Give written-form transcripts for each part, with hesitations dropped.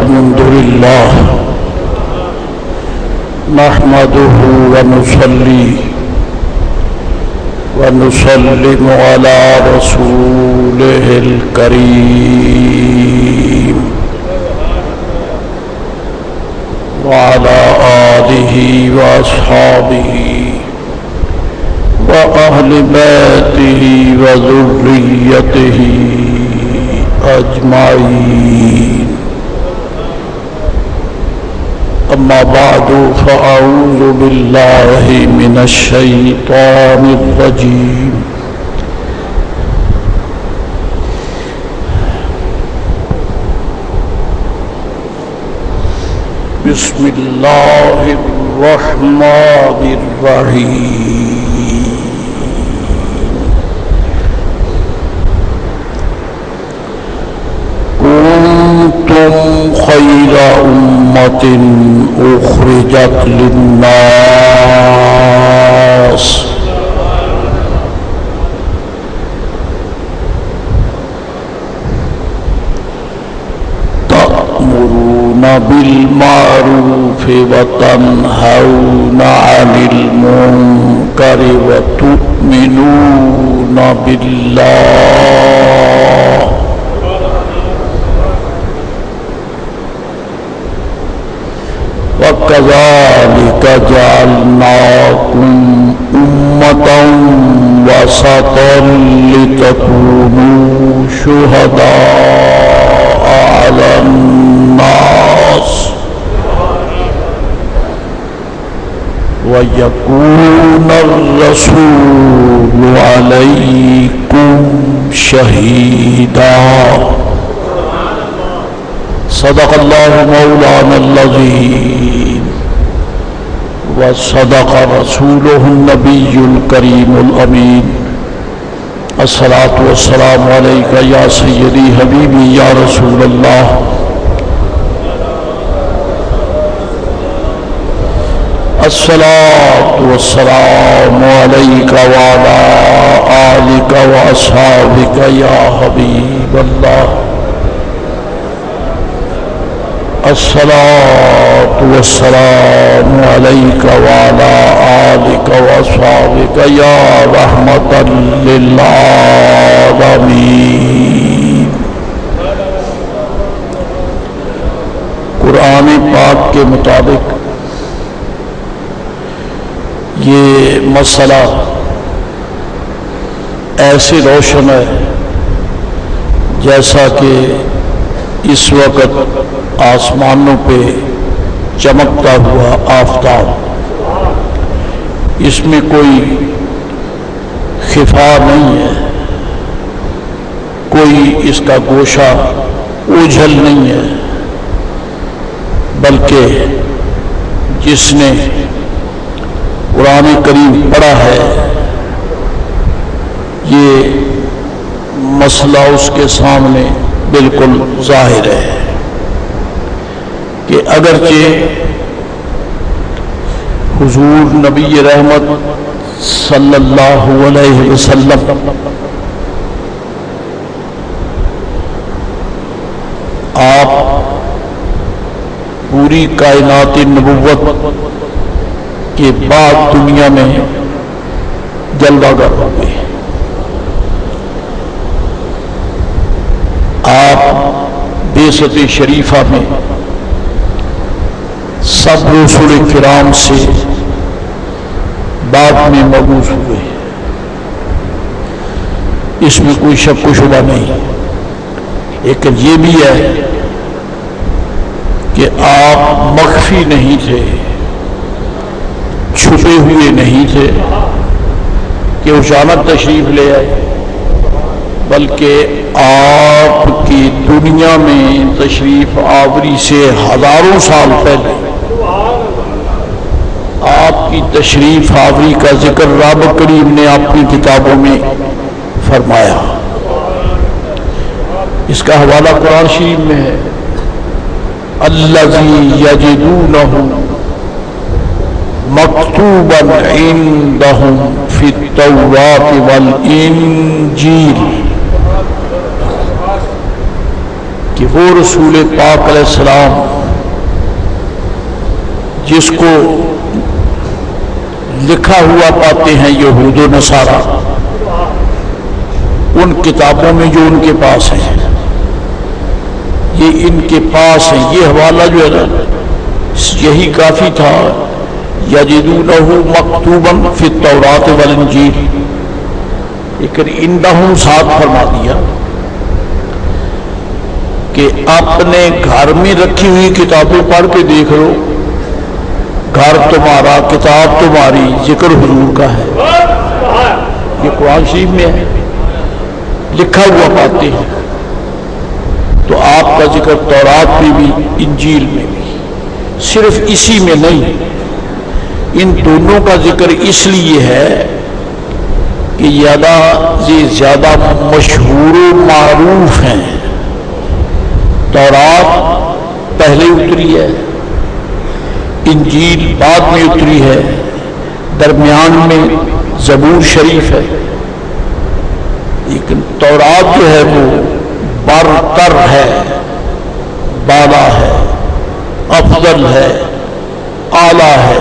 الحمد لله نحمده ونصلي ونسلم على رسوله الكريم وعلى آله وأصحابه وأهل بيته وذريته أجمعين. أما بعد فأعوذ بالله من الشيطان الرجيم. بسم الله الرحمن الرحيم. كنتم خير أمة أخرجت للناس تأمرون بالمعروف وتنهون عن المنكر وتؤمنون بالله وَكَذَلِكَ جَعَلْنَاكُمْ أُمَّةً وَسَطًا لِتَكُونُوا شُهَدَاءَ عَلَى النَّاسِ وَيَكُونَ الرَّسُولُ عَلَيْكُمْ شَهِيدًا. صدق الله مولانا العظيم وصدق رسوله النبي الكريم الأمين. الصلاة والسلام عليك يا سيدي حبيبي يا رسول الله. الصلاة والسلام عليك وعلى آلك وأصحابك يا حبيب الله. الصلاة والسلام عليك وعلى آلك وأصحابك يا رحمة للعالمين. قرآن پاک کے مطابق یہ مسئلہ ایسے روشن ہے جیسا کہ اس وقت آسمانوں پہ چمکتا ہوا آفتاب. اس میں کوئی خفا نہیں ہے، کوئی اس کا گوشہ اوجھل نہیں ہے، بلکہ جس نے قرآن کریم پڑھا ہے یہ مسئلہ اس کے سامنے بالکل ظاہر ہے کہ اگرچہ حضور نبی رحمت صلی اللہ علیہ وسلم آپ پوری کائنات نبوت کے بعد دنیا میں جلوہ گر ہو گئے. آپ بعثت شریفہ میں سب رسول کرام سے بعد میں مبعوث ہوئے، اس میں کوئی شک و شبہ نہیں. لیکن یہ بھی ہے کہ آپ مخفی نہیں تھے، چھپے ہوئے نہیں تھے کہ اچانک تشریف لے آئے، بلکہ آپ کی دنیا میں تشریف آوری سے ہزاروں سال پہلے آپ کی تشریف آوری کا ذکر رب کریم نے اپنی کتابوں میں فرمایا. اس کا حوالہ قرآن شریف میں ہے. الذی یجدونہ مکتوبا عندہم فی التوراۃ والانجیل. کہ وہ رسول پاک علیہ السلام جس کو لکھا ہوا پاتے ہیں یہود و نصارہ ان کتابوں میں جو ان کے پاس ہیں، یہ ان کے پاس ہیں، یہ حوالہ جو ہے نا یہی کافی تھا، یجدونہ مکتوبا فی التوراۃ والانجیل، لیکن انہم ساتھ فرما دیا کہ اپنے گھر میں رکھی ہوئی کتابیں پڑھ کے دیکھ لو، گھر تمہارا کتاب تمہاری ذکر حضور کا ہے، یہ قرآن شریف میں ہے لکھا ہوا پاتے ہیں، تو آپ کا ذکر تورات میں بھی انجیل میں بھی، صرف اسی میں نہیں، ان دونوں کا ذکر اس لیے ہے کہ یہ زیادہ مشہور و معروف ہیں۔ تورات پہلے اتری ہے، انجیل بعد میں اتری ہے، درمیان میں زبور شریف ہے، لیکن تورات جو ہے وہ برتر ہے، بالا ہے، افضل ہے، اعلیٰ ہے،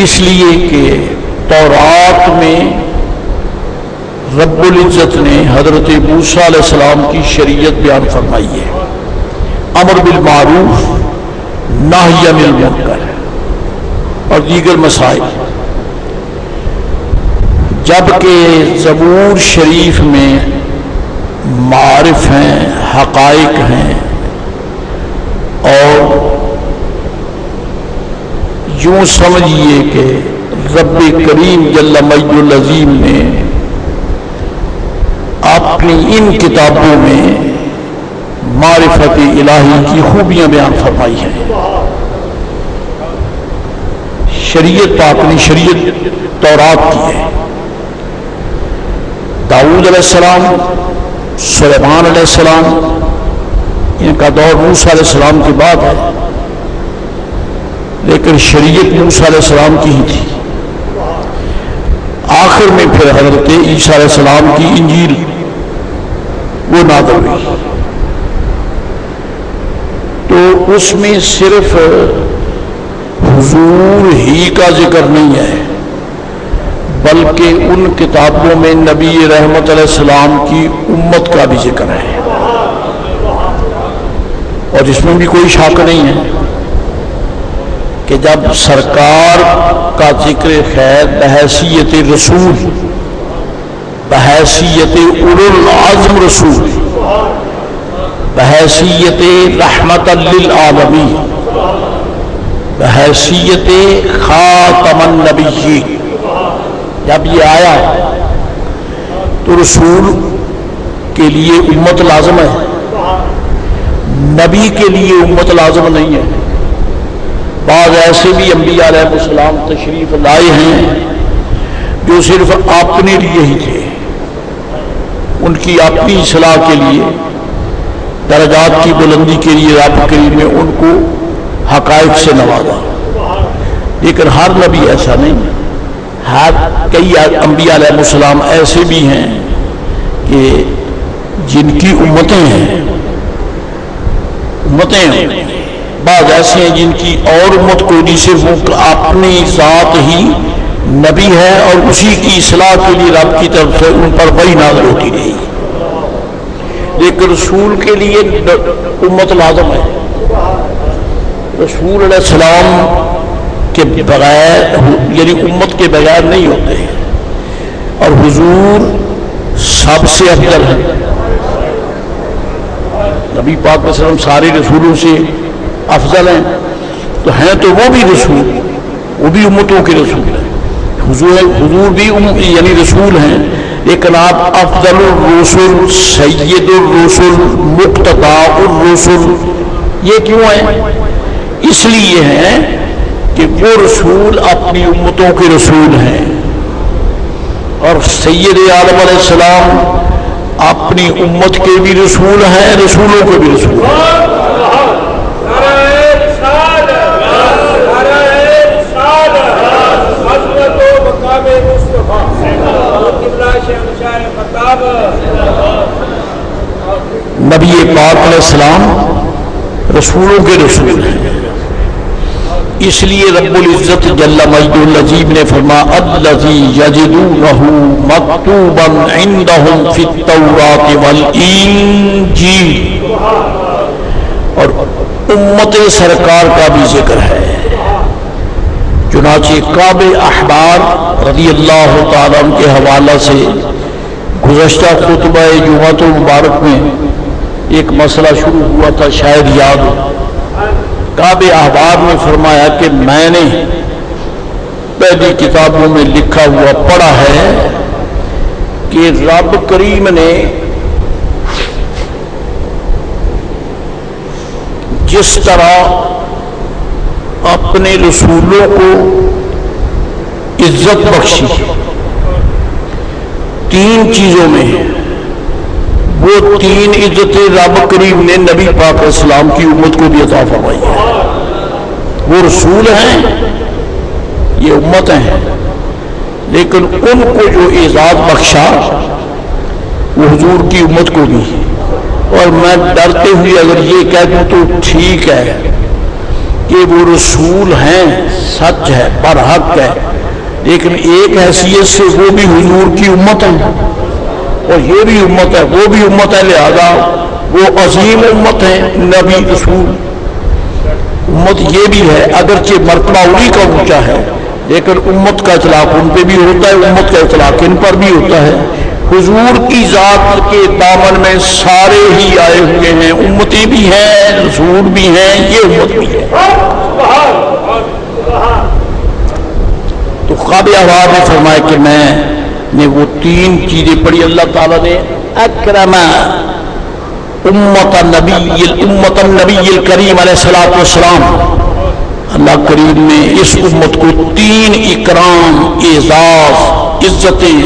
اس لیے کہ تورات میں رب العزت نے حضرت موسیٰ علیہ السلام کی شریعت بیان فرمائی ہے، امر بالمعروف نہی عن المنکر اور دیگر مسائل، جبکہ زبور شریف میں معارف ہیں، حقائق ہیں، اور یوں سمجھیے کہ رب کریم جل مجد العظیم نے اپنی ان کتابوں میں معرفت الہی کی خوبیاں بیان فرمائی ہیں۔ شریعت پاک نے شریعت تورات کی ہے، داؤد علیہ السلام، سلیمان علیہ السلام، ان کا دور موسیٰ علیہ السلام کے بعد ہے، لیکن شریعت موسیٰ علیہ السلام کی ہی تھی۔ آخر میں پھر حضرت عیسیٰ علیہ السلام کی انجیل وہ نازل ہوئی، تو اس میں صرف حضور ہی کا ذکر نہیں ہے، بلکہ ان کتابوں میں نبی رحمت علیہ السلام کی امت کا بھی ذکر ہے، اور اس میں بھی کوئی شک نہیں ہے کہ جب سرکار کا ذکر خیر بحیثیت رسول، بحیثیت اولو العزم رسول، بحیثیت رحمت للعالمین، بحیثیت خاتم النبیین جب یہ آیا تو رسول کے لیے امت لازم ہے، نبی کے لیے امت لازم نہیں ہے۔ بعض ایسے بھی انبیاء علیہ السلام تشریف لائے ہیں جو صرف اپنے لیے ہی تھے، ان کی اپنی اصلاح کے لیے، درجات کی بلندی کے لیے رب کریم نے ان کو حقائق سے نوازا، لیکن ہر نبی ایسا نہیں ہے۔ کئی انبیاء علیہ السلام ایسے بھی ہیں کہ جن کی امتیں ہیں، بعض ایسے ہیں جن کی اور امت کوئی نہیں، صرف وہ اپنی ذات ہی نبی ہے اور اسی کی اصلاح کے لیے رب کی طرف سے ان پر وحی نازل ہوتی رہی، لیکن رسول کے لیے امت لازم ہے۔ رسول علیہ السلام کے بغیر، یعنی امت کے بغیر نہیں ہوتے، اور حضور سب سے افضل ہے۔ نبی پاک علیہ السلام سارے رسولوں سے افضل ہیں، تو ہیں تو وہ بھی رسول، وہ بھی امتوں کے رسول ہیں، حضور بھی یعنی رسول ہیں، لیکن آپ افضل الرسل، سید الرسل، مقتدی الرسل یہ کیوں ہیں؟ اس لیے ہیں کہ وہ رسول اپنی امتوں کے رسول ہیں، اور سید عالم علیہ السلام اپنی امت کے بھی رسول ہیں، رسولوں کے بھی رسول ہیں۔ نبی پاک علیہ السلام رسولوں کے رسول ہیں، اس لیے رب العزت جل مجد العظیم نے فرمایا الذی یجدونہ مکتوبا عندہم فی التوراۃ والانجیل، اور امت سرکار کا بھی ذکر ہے۔ چنانچہ کعب احبار رضی اللہ تعالیٰ عنہ کے حوالہ سے گزشتہ خطبہ جمعۃ المبارک میں ایک مسئلہ شروع ہوا تھا، شاید یاد ہو۔ کعب احبار نے فرمایا کہ میں نے پہلی کتابوں میں لکھا ہوا پڑھا ہے کہ رب کریم نے جس طرح اپنے رسولوں کو عزت بخشی تین چیزوں میں، وہ تین عزتیں رب کریم نے نبی پاک علیہ السلام کی امت کو بھی عطا فرمائی ہے۔ وہ رسول ہیں، یہ امت ہیں، لیکن ان کو جو اعزاز بخشا وہ حضور کی امت کو بھی۔ اور میں ڈرتے ہوئے اگر یہ کہہ دوں تو ٹھیک ہے کہ وہ رسول ہیں، سچ ہے، برحق ہے، لیکن ایک حیثیت سے وہ بھی حضور کی امت ہے، اور یہ بھی امت ہے، وہ بھی امت ہے، لہذا وہ عظیم امت ہے، نبی رسول امت یہ بھی ہے۔ اگرچہ مرتبہ انہی کا اونچا ہے، لیکن امت کا اطلاق ان پہ بھی ہوتا ہے، امت کا اطلاق ان پر بھی ہوتا ہے۔ حضور کی ذات کے دامن میں سارے ہی آئے ہوئے ہیں، امتی بھی ہیں، رسول بھی ہیں، یہ امت بھی ہے۔ تو کعب احبار نے فرمایا کہ میں نے وہ تین چیزیں پڑھی۔ اللہ تعالیٰ نے اکرم امت النبی الکریم علیہ السلام، اللہ کریم نے اس امت کو تین اکرام، اعزاز، عزتیں،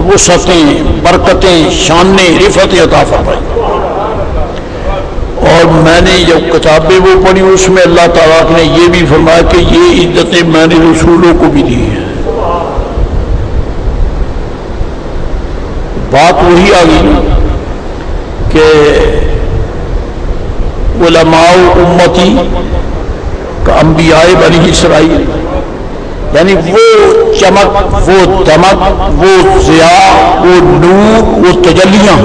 وسعتیں، برکتیں، شانیں، رفعتیں عطا فرمائی۔ اور میں نے جو کتابیں وہ پڑھی اس میں اللہ تعالیٰ نے یہ بھی فرمایا کہ یہ عزتیں میں نے رسولوں کو بھی دی ہیں۔ بات وہی آ گئی کہ علماء امتی کا انبیاء بنی اسرائیل، یعنی وہ چمک، وہ دمک، وہ ضیاء، وہ نور، وہ تجلیاں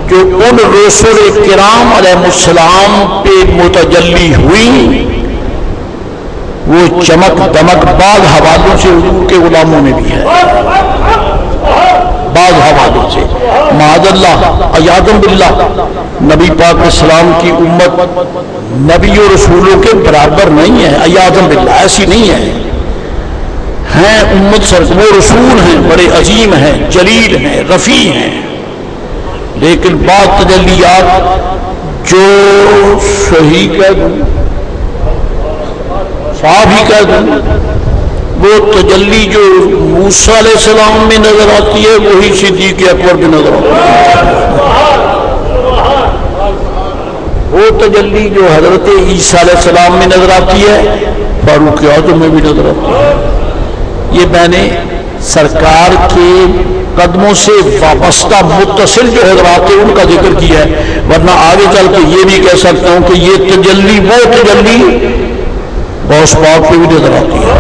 جو ان رسول کرام علیہ السلام پہ متجلی ہوئی، وہ چمک دمک بعض حوالوں سے حضور کے غلاموں میں بھی ہے، بعض حوالوں سے معاذ اللہ عیاذ باللہ۔ نبی پاک علیہ السلام کی امت نبی و رسولوں کے برابر نہیں ہے، عیاذ باللہ، ایسی نہیں ہے، ہیں امت سر، وہ رسول ہیں، بڑے عظیم ہیں، جلیل ہیں، رفیع ہیں، لیکن بعض تجلیات جو صحیح کہہ دوں، صاحب ہی کہہ دوں، وہ تجلی جو موسیٰ علیہ السلام میں نظر آتی ہے وہی صدیق اکبر میں نظر آتی ہے، وہ تجلی جو حضرت عیسیٰ علیہ السلام میں نظر آتی ہے فاروق اعظم میں بھی نظر آتی ہے۔ یہ میں نے سرکار کے قدموں سے وابستہ متصل جو حضرات ہیں ان کا ذکر کیا ہے، ورنہ آگے چل کے یہ بھی کہہ سکتا ہوں کہ یہ تجلی وہ تجلی غوث پاک پہ بھی نظر آتی ہے،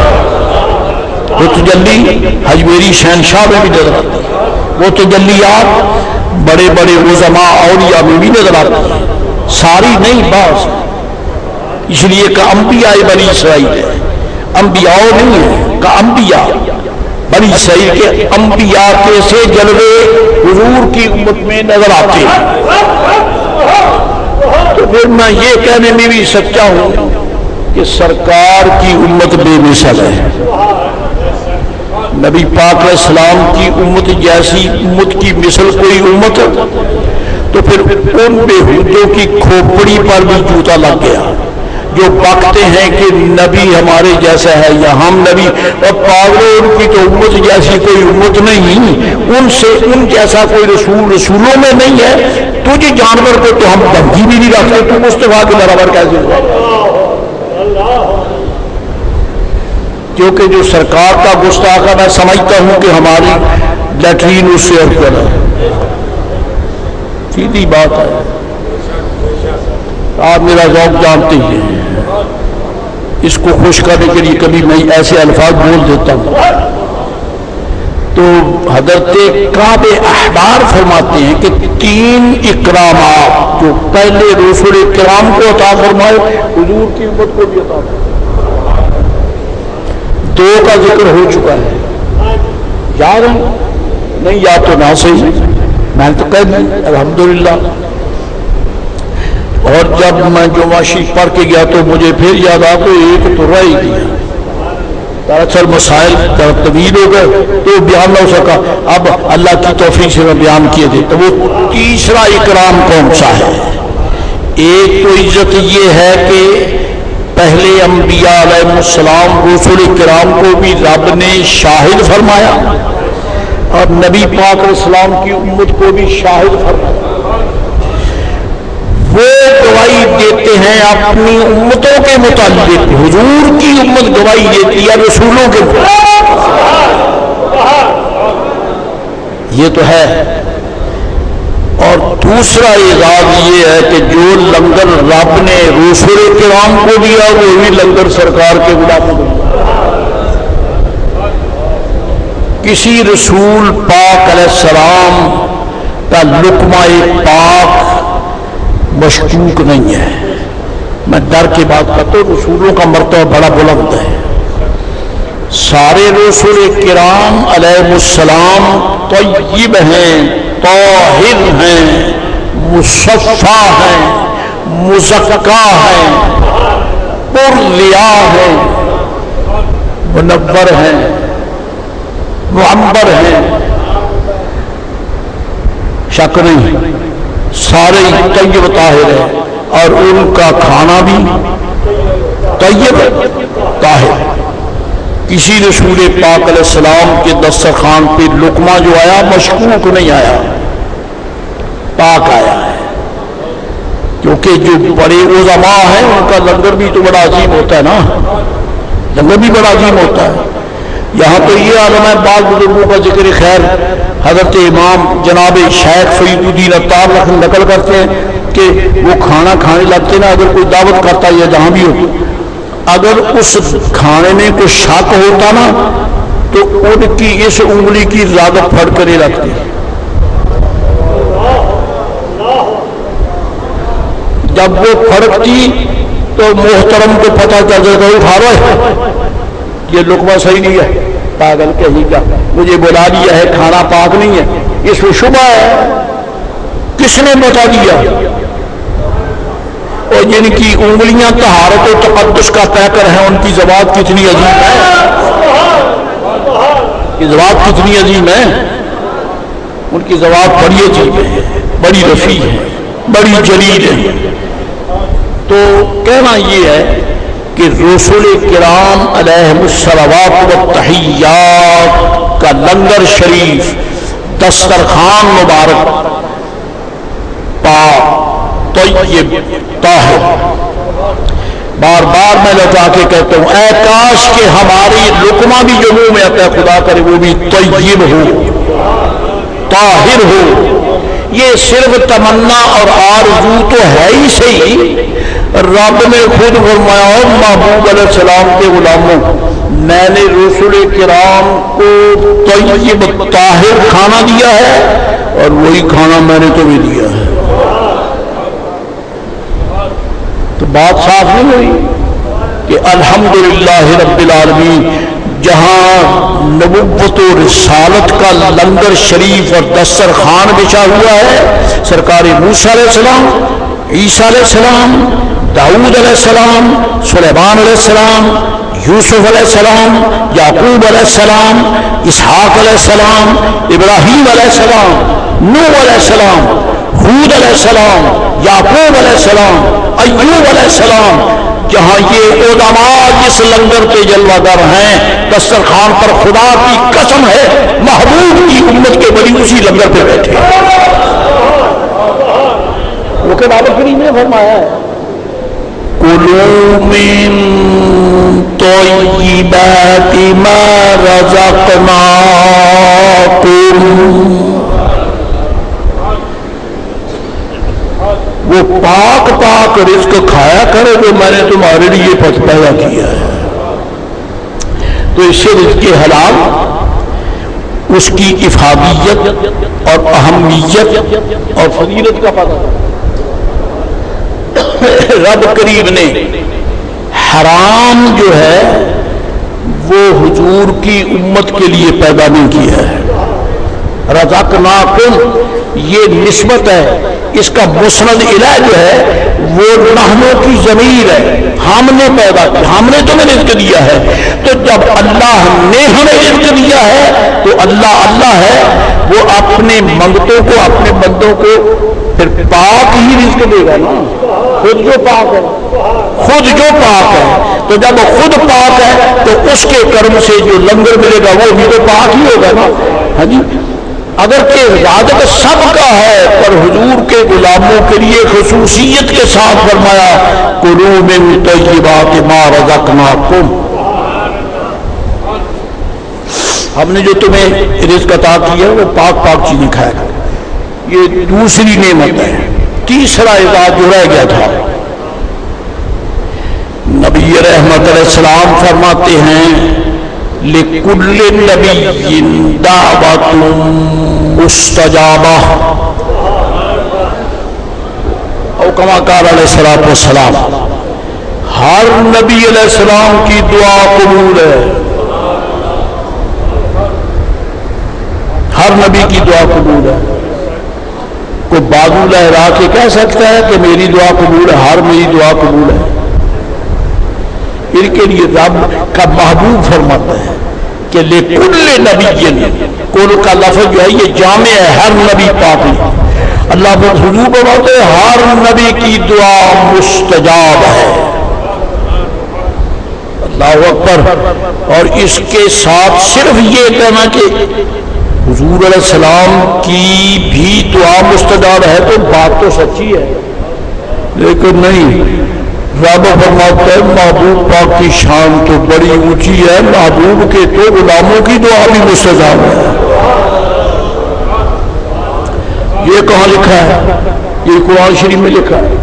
وہ تجلی حجویری شہنشاہ میں بھی نظر آتی ہے، وہ تجلیات بڑے بڑے عظماء اولیاء میں بھی نظر آتی ہے، ساری نہیں بعض، اس لیے کہ انبیاء بنی اسرائیل ہے، انبیاء نہیں ہے کہ انبیاء بنی اسرائیل کے انبیاء کیسے جلوے حضور کی امت میں نظر آتے ہیں۔ تو پھر میں یہ کہنے میں بھی سچا ہوں کہ سرکار کی امت بے مثل ہے، نبی پاک علیہ السلام کی امت جیسی امت کی مثل کوئی امت، تو پھر ان بےہودوں کی کھوپڑی پر بھی جوتا لگ گیا جو بکتے ہیں کہ نبی ہمارے جیسا ہے یا ہم نبی، اور پاگلوں ان کی تو امت جیسی کوئی امت نہیں، ان سے ان جیسا کوئی رسول رسولوں میں نہیں ہے، تجھے جانور کو تو ہم دھمکی بھی نہیں رکھتے، تو مصطفیٰ کے برابر کیسے ہوا؟ کیونکہ جو سرکار کا گستاخ ہے میں سمجھتا ہوں کہ ہماری لیٹرین اس سے ارکن ہے، سیدھی بات ہے۔ آپ میرا ذوق جانتے ہی ہیں، اس کو خوش کرنے کے لیے کبھی میں ایسے الفاظ بول دیتا ہوں۔ تو حضرت کعب احبار فرماتے ہیں کہ 3 اکرامات جو پہلے رسول کرام کو عطا فرمائے حضور کی امت کو بھی عطا فرمائے، 2 کا ذکر ہو چکا ہے، یاد ہے نہیں؟ یا تو نہ صحیح، میں تو کہہ دوں الحمدللہ۔ اور جب میں جمعہ شریف پڑھ کے گیا تو مجھے پھر یاد آ تو ایک تو رہ ہی گیا، دراصل مسائل طویل ہو گئے تو بیان نہ ہو سکا، اب اللہ کی توفیق سے میں بیان کیے تھے۔ تو وہ تیسرا اکرام کون سا ہے؟ ایک تو عزت یہ ہے کہ پہلے انبیاء علیہ السلام رسول کرام کو بھی رب نے شاہد فرمایا اور نبی پاک علیہ السلام کی امت کو بھی شاہد فرمایا۔ وہ گواہی دیتے ہیں اپنی امتوں کے متعلق، حضور کی امت گواہی دیتی ہے رسولوں کے متعلق، یہ تو ہے۔ اور دوسرا اعزاز یہ ہے کہ جو لنگر رب نے رسول کرام کو دیا وہی لنگر سرکار کے غلاموں کو دیا۔ کسی رسول پاک علیہ السلام کا لقمہ پاک مشکوک نہیں ہے۔ میں ڈر کی بات کرتا ہوں، رسولوں کا مرتبہ بڑا بلند ہے۔ سارے رسول کرام علیہ السلام طیب ہیں، طاہر ہیں، مصفا ہیں، مزکا ہیں، پرلیا ہیں، منور ہیں، معمر ہیں، شک نہیں، سارے طیب طاہر ہیں، اور ان کا کھانا بھی طیب طاہر۔ کسی رسول پاک علیہ السلام کے دسترخوان پہ لقمہ جو آیا مشکوک نہیں آیا، پاک آیا ہے، کیونکہ جو بڑے علماء ہیں ان کا لنگر بھی تو بڑا عظیم ہوتا ہے نا، لنگر بھی بڑا عظیم ہوتا ہے۔ یہاں تو یہ عالم ہے، بعض بزرگوں کا ذکر خیر حضرت امام جناب شیخ فرید الدین عطار نقل کرتے ہیں کہ وہ کھانا کھانے لگتے نا، اگر کوئی دعوت کرتا یا جہاں بھی ہو، اگر اس کھانے میں کوئی شک ہوتا نا تو ان کی اس انگلی کی زیادہ پھڑ کرے رکھتے، جب وہ پھڑکتی تو محترم کو پتہ چل جاتا ہے کھا رہا یہ لقمہ صحیح نہیں ہے، پاگل کہیں کا مجھے بلا دیا ہے کھانا پاک نہیں ہے، اس میں شبہ ہے، کس نے بتا دیا؟ اور جن کی انگلیاں طہارت و تقدس کا پیکر ہیں ان کی زبان کتنی عظیم ہے، کی زبان کتنی عظیم ہے، ان کی زبان بڑی عظیم ہے، بڑی رفیع ہے، بڑی جلیل ہے۔ تو کہنا یہ ہے کہ رسول کرام علیہ الصلوات والتحیات کا لنگر شریف دسترخوان مبارک پاک طیب طاہر، بار بار میں لوٹا کے کہتا ہوں اے کاش کہ ہماری لقمہ بھی جو منہ میں آتا ہے خدا کرے وہ بھی طیب ہو، طاہر ہو۔ یہ صرف تمنا اور آرزو تو ہے ہی صحیح، رب نے خود فرمایا محبوب علیہ السلام کے غلاموں میں نے رسول کرام کو طیب طاہر کھانا دیا ہے اور وہی کھانا میں نے تمہیں دیا ہے۔ تو بات صاف نہیں ہوئی کہ الحمدللہ رب العالمین، جہاں نبوت و رسالت کا لنگر شریف اور دسترخوان بچھا ہوا ہے، سرکار موسیٰ علیہ السلام، عیسیٰ علیہ السلام، داؤد علیہ السلام، سلیمان علیہ السلام، یوسف علیہ السلام، یعقوب علیہ السلام، اسحاق علیہ السلام، ابراہیم علیہ السلام، نوح علیہ السلام، ہود علیہ السلام، یعقوب علیہ السلام، ایوب علیہ السلام، جہاں یہ علماء جس لنگر پہ جلوہ گر ہیں، دسترخوان پر خدا کی قسم ہے محبوب کی امت کے بڑی اسی لنگر پہ بیٹھے۔ وہ کہ بابا کریم نے فرمایا ہے کُلُوا مِن طَیِّبَاتِ مَا رَزَقْنَاکُمْ، وہ پاک پاک رزق کھایا کرے جو میں نے تمہارے لیے پیدا کیا ہے۔ تو اس سے رزق حلال، اس کی افادیت اور اہمیت اور فضیلت کا پتہ۔ رب کریم نے حرام جو ہے وہ حضور کی امت کے لیے پیدا نہیں کیا ہے۔ رزقناکم یہ نسبت ہے، اس کا مسند الہ جو ہے وہ نحنوں کی ضمیر ہے، ہم نے پیدا کیا، ہم نے تمہیں رزق دیا ہے۔ تو جب اللہ نے ہمیں رزق دیا ہے تو اللہ ہے، وہ اپنے منگتوں کو، اپنے بندوں کو پھر پاک ہی رزق دے گا نا، خود جو پاک ہے، خود جو پاک ہے۔ تو جب وہ خود پاک ہے تو اس کے کرم سے جو لنگر ملے گا وہ بھی تو پاک ہی ہوگا نا۔ ہاں جی، اگرچہ رزق سب کا ہے پر حضور کے غلاموں کے لیے خصوصیت کے ساتھ فرمایا کلوا من طیبات ما رزقناکم، ہم نے جو تمہیں رزق عطا کیا وہ پاک پاک چیزیں کھایا کرو۔ یہ دوسری نعمت ہے۔ تیسرا اعزاز جو رہ گیا تھا، نبی رحمت علیہ السلام فرماتے ہیں لِكُلِّ نَبِيٍّ دَعْوَةٌ مُسْتَجَابَةٌ، او کما قال علیہ السلام، ہر نبی علیہ السلام کی دعا قبول ہے، ہر نبی کی دعا قبول ہے۔ کوئی بازو لہرا کے کہہ سکتا ہے کہ میری دعا قبول ہے؟ ہر میری دعا قبول ہے۔ ان کے لیے رب کا محبوب فرماتا ہے کہ لِكُلِّ نَبِيٍّ، کل کا لفظ جو ہے یہ جامع ہے، ہر نبی پاک ہے۔ اللہ حضور فرماتے ہیں ہر نبی کی دعا مستجاب ہے۔ اللہ اکبر۔ اور اس کے ساتھ صرف یہ کہنا کہ حضور علیہ السلام کی بھی دعا مستجاب ہے تو بات تو سچی ہے، لیکن نہیں، رب فرماتا ہے محبوب پاک کی شان تو بڑی اونچی ہے، محبوب کے تو غلاموں کی دعا بھی مستجاب ہے۔ یہ کہاں لکھا ہے؟ یہ قرآن شریف میں لکھا ہے۔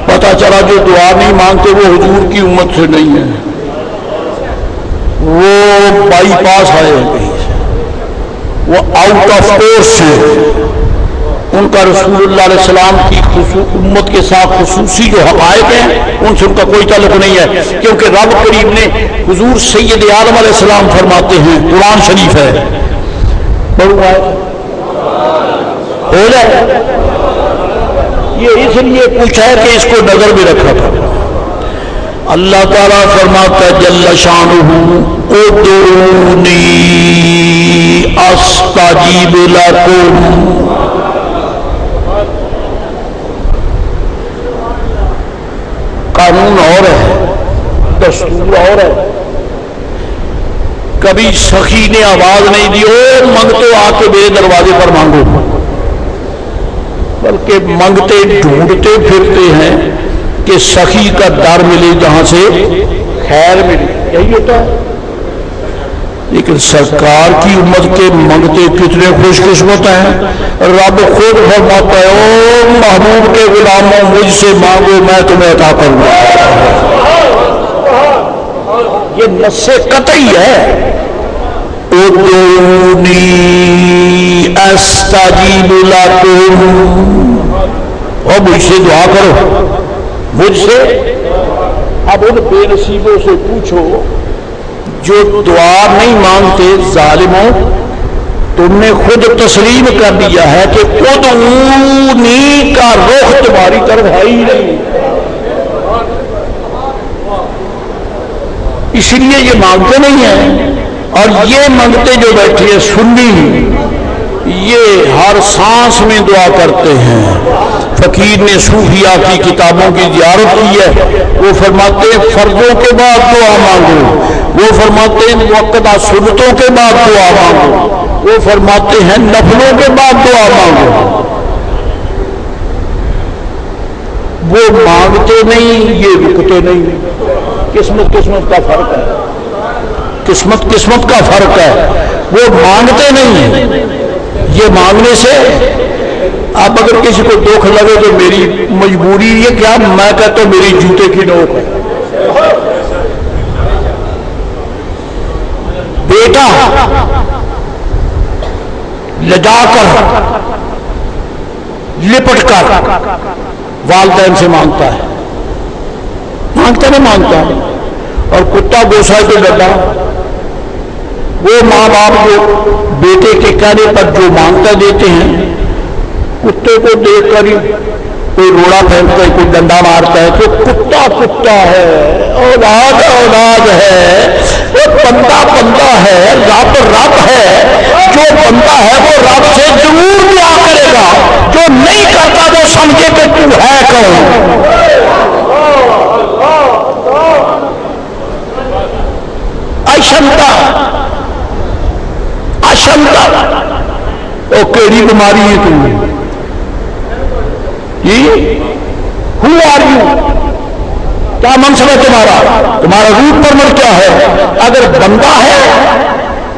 پتہ چلا جو دعا نہیں مانگتے وہ حضور کی امت سے نہیں ہے، وہ بائی پاس آئے ہیں کہیں سے، وہ آؤٹ آف کورس ہیں۔ ان کا رسول اللہ علیہ السلام کی امت کے ساتھ خصوصی جو حقائق ہیں ان سے ان کا کوئی تعلق نہیں ہے، کیونکہ رب کریم نے حضور سید عالم علیہ السلام فرماتے ہیں، قرآن شریف ہے، ہو جائے، یہ اس لیے پوچھا ہے کہ اس کو نظر میں رکھا تھا۔ اللہ تعالیٰ فرماتا جل شانہ ادعونی استجیب لکم، قانون اور ہے، دستور اور ہے۔ کبھی سخی نے آواز نہیں دی او منگتے آ کے میرے دروازے پر مانگو، بلکہ منگتے ڈھونڈتے پھرتے ہیں کہ سخی کا در ملے جہاں سے خیر ملے، یہی ہوتا ہے۔ لیکن سرکار کی امت کے منگتے کتنے خوش قسمت ہیں۔ رب خود فرماتا ہے او محبوب کے غلاموں مجھ سے مانگو میں تمہیں عطا کروں گا۔ یہ نص قطعی ہے، ادعونی استجیب لکم، اور مجھ سے دعا کرو، مجھ سے۔ اب ان بے نصیبوں سے پوچھو جو دعا نہیں مانگتے، ظالموں، تم نے خود تسلیم کر دیا ہے کہ ادعونی کا رخ تمہاری طرف ہے ہی نہیں، اس لیے یہ مانگتے نہیں ہیں۔ اور یہ مانگتے جو بیٹھے ہیں سنی، یہ ہر سانس میں دعا کرتے ہیں۔ فقیر نے صوفیاء کی کتابوں کی زیارت کی ہے، وہ فرماتے ہیں فرضوں کے بعد دعا مانگو، وہ فرماتے ہیں موقتہ سنتوں کے بعد دعا مانگو، وہ فرماتے ہیں نفلوں کے بعد دعا مانگو۔ وہ مانگتے نہیں، یہ رکتے نہیں۔ قسمت قسمت کا فرق ہے، قسمت قسمت کا فرق ہے۔ وہ مانگتے نہیں ہیں، یہ مانگنے سے اب اگر کسی کو دکھ لگے تو میری مجبوری یہ کیا، میں کہتا ہوں میری جوتے کی نوک ہے. بیٹا لجا کر لپٹ کر والدین سے مانگتا ہے، مانگتا نہیں مانگتا. اور کتا گوسا کے ڈرا، وہ ماں باپ جو بیٹے کے کہنے پر جو مانگتا دیتے ہیں، کتے کو دیکھ کر ہی کوئی روڑا پھینکتا ہے، کوئی ڈنڈا مارتا ہے تو کتا کتا ہے، اولاد اولاد ہے، وہ بندہ بندہ ہے، رب رب ہے. جو بندہ ہے وہ رب سے ضرور دعا کرے گا، جو نہیں کرتا وہ سمجھے کہ تو ہے کون. اشنتا اشنتا وہ کیڑی بیماری ہے تم جی؟ Who are you? کیا منصب ہے تمہارا؟ تمہارا روٹ پرمٹ کیا ہے؟ اگر بندہ ہے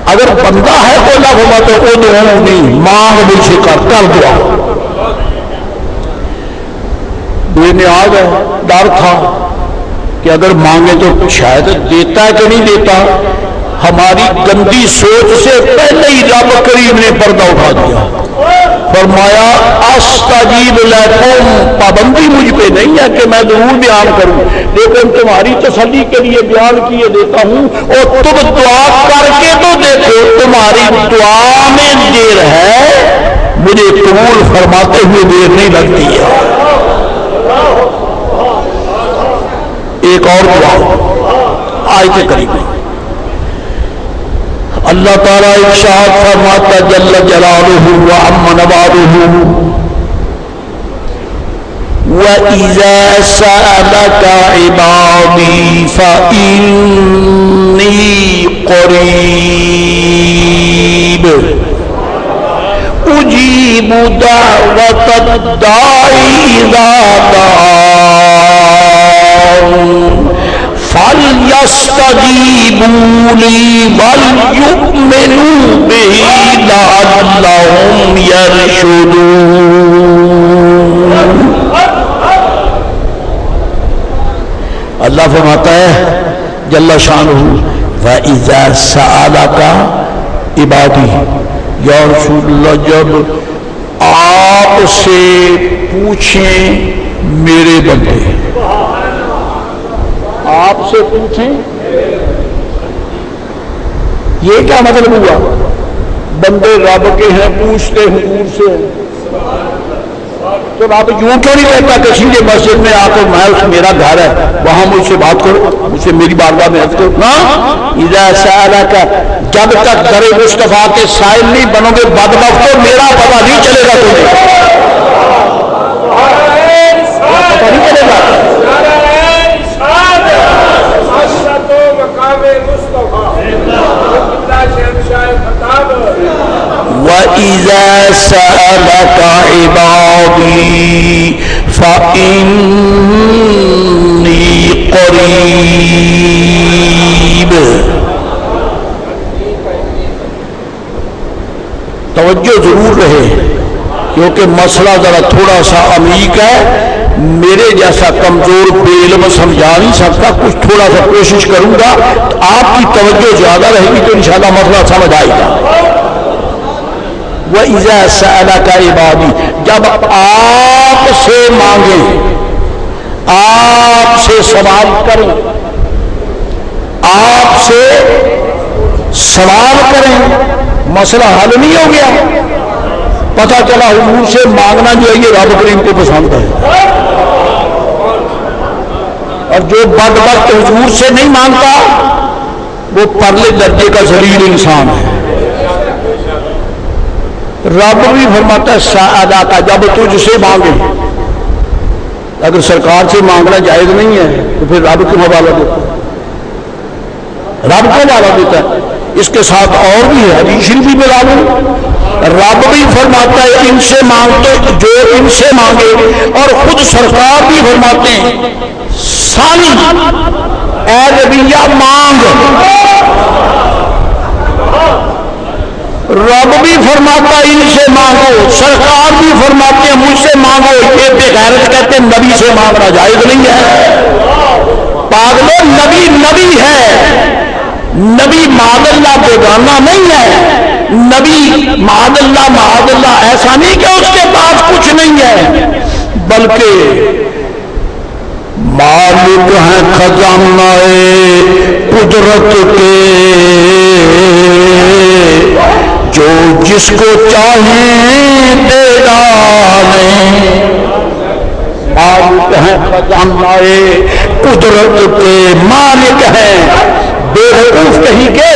تو اللہ فرماتا ہے وہ نہیں مانگ مجھ سے کر دعا. بے نیاز ہے، ڈر تھا کہ اگر مانگے تو شاید دیتا ہے کہ نہیں دیتا. ہماری گندی سوچ سے پہلے ہی رب کریم نے پردہ اٹھا دیا، فرمایا استجیب لکم، پابندی مجھ پہ نہیں ہے کہ میں ضرور بیان کروں، لیکن تمہاری تسلی کے لیے بیان کیے دیتا ہوں. اور تم دعا کر کے تو دیکھو، تمہاری دعا میں دیر ہے، مجھے قبول فرماتے ہوئے دیر نہیں لگتی ہے. ایک اور دعا آیت کریمہ اللہ تعالیٰ ارشاد فرماتا جل جلالہ وعم نوالہ وَإِذَا سَأَلَكَ عِبَادِي فَإِنِّي قَرِيبٌ أُجِيبُ دَعْوَةَ الدَّاعِ إِذَا دَعَانِ فَلْيَسْتَجِيبُوا لِي وَلْيُؤْمِنُوا بِهِ لَعَلَّهُمْ يَرْشُدُونَ. اللہ فرماتا ہے جل شانہ وَإِذَا سَأَلَكَ عِبَادِي، یا رسول اللہ جب آپ سے پوچھیں میرے بندے، آپ سے پوچھیں، یہ کیا مطلب ہوا؟ بندے رب کے ہیں، پوچھتے حضور سے، تو رب یوں کیوں نہیں کہتا کہ سیدھے مسجد میں آ کر میں میرا گھر ہے وہاں مجھ سے بات کرو، مجھ سے میری بارگاہ میں عرض کرو؟ نا اذا سألک، جب تک در مصطفیٰ کے سائل نہیں بنو گے بدبختو، میرا پتہ نہیں چلے گا تمہیں، پتہ نہیں چلے گا. وَإِذَا سَأَلَكَ عِبَادِي فَإِنِّي قَرِيبٌ. توجہ ضرور رہے کیونکہ مسئلہ ذرا تھوڑا سا عمیق ہے، میرے جیسا کمزور بے علم سمجھا نہیں سکتا، کچھ تھوڑا سا کوشش کروں گا تو آپ کی توجہ زیادہ رہے گی تو انشاءاللہ مسئلہ سمجھ آئے گا. وَإِذَا سَأَلَكَ عِبَادِي، جب آپ سے مانگیں، آپ سے سوال کریں، آپ سے سوال کریں، مسئلہ حل نہیں ہو گیا. پتہ چلا حضور سے مانگنا جو ہے یہ رب کریم کو پسند ہے، اور جو بدبخت حضور سے نہیں مانگتا وہ پرلے درجے کا ذلیل انسان ہے. رب بھی فرماتا ہے ساعدہ کا، جب تجھ سے مانگے. اگر سرکار سے مانگنا جائز نہیں ہے تو پھر رب کیوں حوالہ دیتا ہے؟ رب کو حوالہ دیتا ہے. اس کے ساتھ اور بھی ہے، حدیث شریف میں رب بھی فرماتا ہے ان سے مانگتے جو ان سے مانگے، اور خود سرکار بھی فرماتے ہیں سانی اے نبیہ مانگ. رب بھی فرماتا ان سے مانگو، سرکار بھی فرماتے ہیں مجھ سے مانگو، یہ بے غیرت کہتے ہیں نبی سے مانگنا جائز نہیں ہے۔ پاگلو نبی نبی ہے، نبی معاذ اللہ بیگانہ نہیں ہے، نبی معاذ اللہ ایسا نہیں کہ اس کے پاس کچھ نہیں ہے، بلکہ مالک ہیں خزانہ قدرت کے، جو جس کو چاہیں دے ڈالیں۔ مالک ہیں خزانہ قدرت کے، مالک ہیں بے وقوف کہیں کہ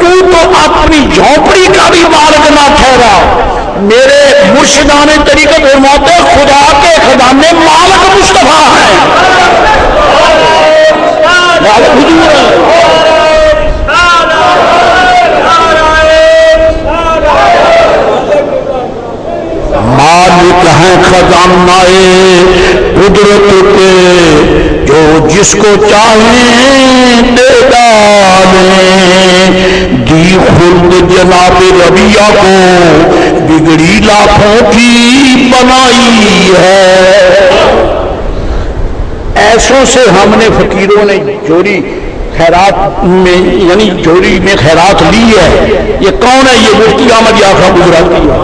تو اپنی جھونپڑی کا بھی مالک نہ ٹھہرا۔ میرے مرشدان طریقت فرماتے خدا کے خزانے مالک مصطفیٰ ہیں، مالک حضور ہیں۔ مالک ہیں خزانہ قدرت کے، جو جس کو چاہیں دے ڈالیں۔ دی خلد جناب ربیہ کو بگڑی لاکھوں کی بنائی ہے۔ ایسوں سے ہم نے فقیروں نے جوڑی خیرات میں یعنی جوڑی میں خیرات لی ہے۔ یہ کون ہے؟ یہ مفتی احمد یافع گجراتی ہے،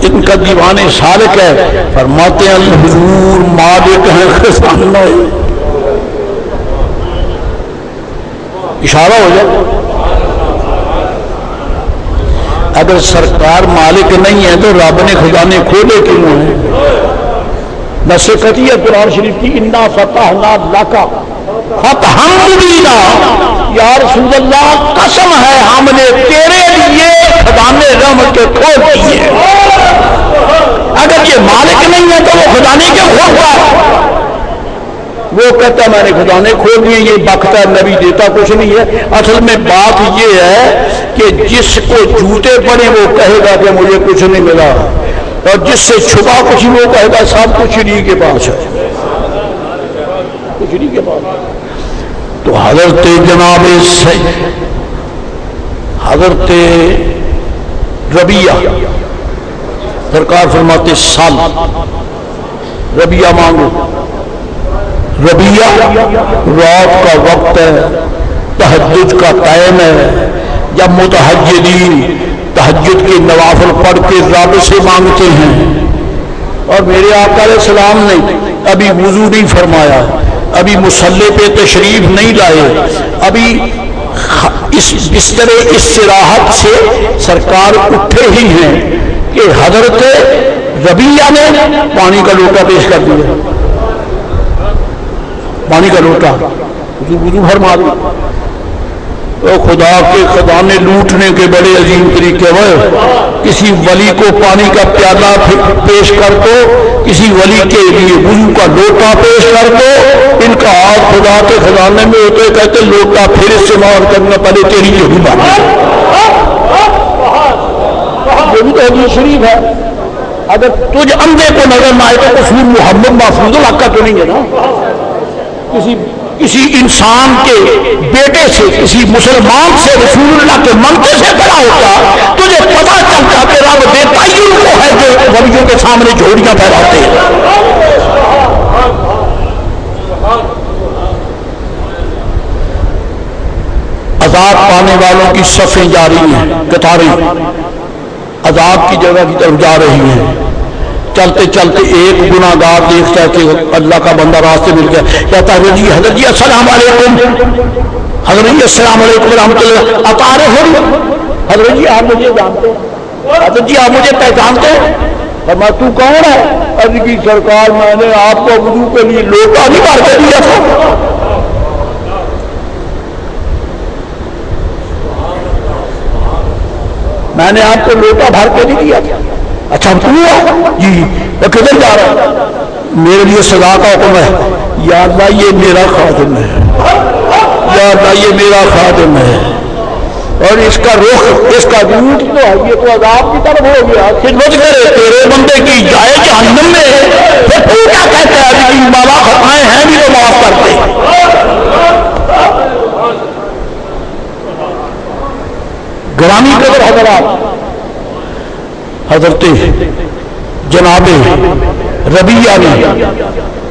ان کا دیوان سالک ہے۔ فرماتے ہیں الحضور مالک ہیں خزانہ، اشارہ ہو جائے۔ اگر سرکار مالک نہیں ہے تو رب نے خزانے کھولے کیوں ہیں؟ نص قطعی ہے قرآن شریف کی، انا فتحنا لک فتحا مبینا، یا رسول اللہ قسم ہے ہم نے تیرے لیے خزانے رحمت کے کھول دیے۔ اگر یہ مالک نہیں ہے تو وہ خزانے کیوں کھول رہا ہے؟ وہ کہتا ہے میں نے خزانے کھول دیے، یہ بکتا ہے نبی دیتا کچھ نہیں ہے۔ اصل میں بات یہ ہے کہ جس کو جوتے پڑے وہ کہے گا کہ مجھے کچھ نہیں ملا، اور جس سے چھپا کچھ وہ کہے گا سب کچھ انہی کے پاس ہے، کچھ انہی کے پاس ہے۔ تو حضرت جناب حضرت ربیہ سرکار فرماتے سال ربیہ مانگو۔ ربیہ رات کا وقت ہے، تہجد کا ٹائم ہے، جب متہجدین تہجد کے نوافل پڑھ کے رب سے مانگتے ہیں۔ اور میرے آقا علیہ السلام نے ابھی وضو نہیں فرمایا، ابھی مصلی پہ تشریف نہیں لائے، ابھی اس بستر استراحت سے سرکار اٹھے ہی ہیں کہ حضرت ربیہ نے پانی کا لوٹا پیش کر دیا، پانی کا لوٹا وضو فرما دیا۔ تو خدا کے خزانے لوٹنے کے بڑے عظیم طریقے ہوئے، کسی ولی کو پانی کا پیالہ پیش کر دو، کسی ولی کے لیے وضو کا لوٹا پیش کر دو، ان کا ہاتھ خدا کے خزانے میں ہوتے کہتے لوٹا پھر استعمال کرنا پہلے تیری یہ بھی بات ہے۔ یہ بھی تو حدیث شریف ہے۔ اگر تجھ اندھے کو نظر نہ آئے تو قصور محمد محفوظ الحق کا تو نہیں ہے نا؟ کسی انسان کے بیٹے سے، کسی مسلمان سے رسول اللہ کے منقبے سے بڑا ہوتا، تجھے پتا چلتا کہ رب دیتا ہی ان کو ہے جو ولیوں کے سامنے جھوڑیاں پھیلاتے ہیں۔ عذاب پانے والوں کی صفیں جاری ہیں، قطاریں عذاب کی جگہ کی طرف جا رہی ہیں۔ چلتے چلتے ایک گناہگار دیکھتا ہے کہ اللہ کا بندہ راستے مل گیا، کہتا ہے حضرت جی السلام علیکم، حضرت جی السلام علیکم ورحمۃ اللہ، اطارے ہو حضرت جی آپ مجھے جانتے ہیں، حضرت جی آپ مجھے پہچانتے ہیں؟ فرمایا تو کون ہے؟ عرض کی سرکار میں نے آپ کو وضو کے لیے لوٹا نہیں بھر کے دیا تھا۔ میں نے آپ کو لوٹا بھر کے نہیں دیا تھا۔ اچھا تو جی میں کدھر جا رہا ہوں؟ میرے لیے سزا کا حکم ہے۔ یا اللہ یہ میرا خادم ہے، یا اللہ یہ میرا خادم ہے، اور اس کا رخ اس کا روٹ تو ہے یہ تو عذاب کی طرف ہو گیا، خدمت کرے تیرے بندے کی جائے جہنم میں، پھر تو کیا کہتا ہے کہ مالا خطائیں ہیں بھی تو معاف کرتے۔ گرامی قدر حضرات حضرت جناب ربیہ نے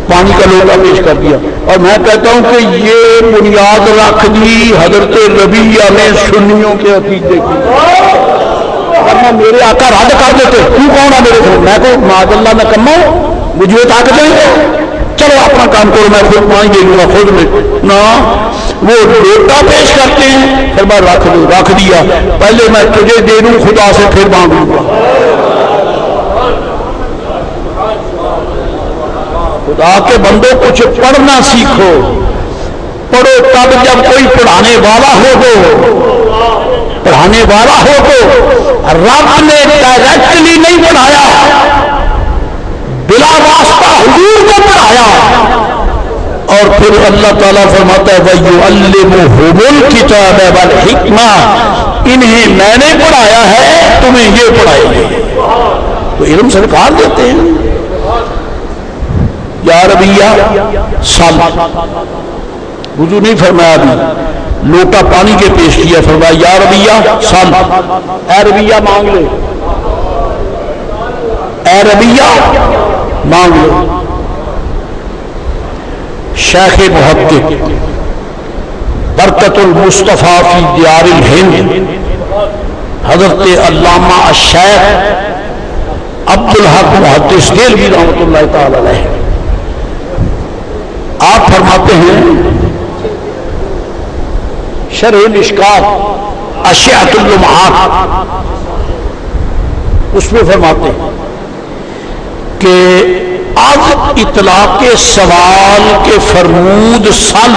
پانی کا لوٹا پیش کر دیا اور میں کہتا ہوں کہ یہ بنیاد رکھ دی حضرت ربیہ نے سنیوں کے عقیدے کی. ورنہ میرے آقا رد کر دیتے تو کون ہے میرے کو, میں کو معاذ اللہ میں کما ہوں, مجھے طاقت نہیں ہے, چلو اپنا کام کرو میں خود پانی دے دوں گا خود میں. نہ وہ لوٹا پیش کرتے ہیں پھر میں رکھ دوں, رکھ دیا, پہلے میں تجھے دے دوں خدا سے پھر مانگوں گا. خدا کے بندوں کچھ پڑھنا سیکھو, پڑھو تب جب کوئی پڑھانے والا ہو تو پڑھانے والا ہو تو رب نے ڈائریکٹلی نہیں پڑھایا, بلا واسطہ حضور کو پڑھایا. اور پھر اللہ تعالیٰ فرماتا ہے وَيُعَلِّمُهُمُ الْكِتَابَ وَالْحِكْمَةَ, انہیں میں نے پڑھایا ہے تمہیں یہ پڑھائیں گے. تو علم سرکار دیتے ہیں. یا ربیہ سال وضو نہیں فرمایا, ابھی لوٹا پانی کے پیش کیا, فرمایا یا ربیہ سال, اے ربیہ مانگ لے, اے ربیہ مانگ لے. شیخ محقق برکت المصطفیٰ فی دیار الہند حضرت علامہ الشیخ عبدالحق محدث دہلوی رحمۃ اللہ تعالی علیہ آپ فرماتے ہیں شرح الاشکال اشعۃ اللمعات اس میں فرماتے ہیں کہ اب اطلاق سوال کے فرمود سل,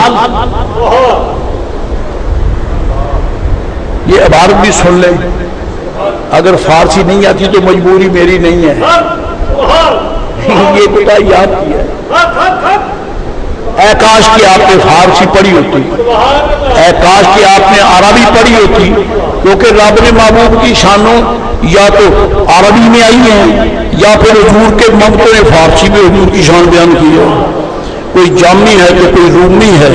یہ عبارت بھی سن لیں, اگر فارسی نہیں آتی تو مجبوری میری نہیں ہے, یہ بتا یاد کیا ہے. اے کاش کہ آپ نے فارسی پڑھی ہوتی, اے کاش کہ آپ نے عربی پڑھی ہوتی, کیونکہ رب نے محبوب کی شانوں یا تو عربی میں آئی ہیں یا پھر حضور کے ممتوں نے فارسی میں حضور کی شان بیان کی ہے. کوئی جامی ہے تو کوئی رومی ہے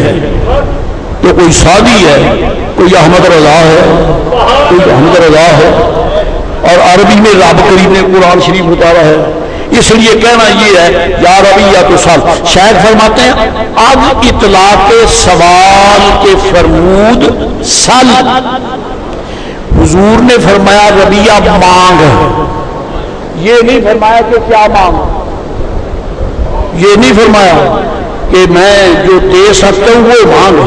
تو کوئی سادی ہے, کوئی احمد رضا ہے, کوئی احمد رضا ہے, اور عربی میں رب کریم نے قرآن شریف اتارا ہے. اس لیے کہنا یہ ہے یا ربیہ تو سال. شاید فرماتے ہیں اب اطلاق سوال کے فرمود سال, حضور نے فرمایا ربیہ مانگ, یہ نہیں فرمایا کہ کیا مانگ, یہ نہیں فرمایا کہ میں جو دے سکتا ہوں وہ مانگ,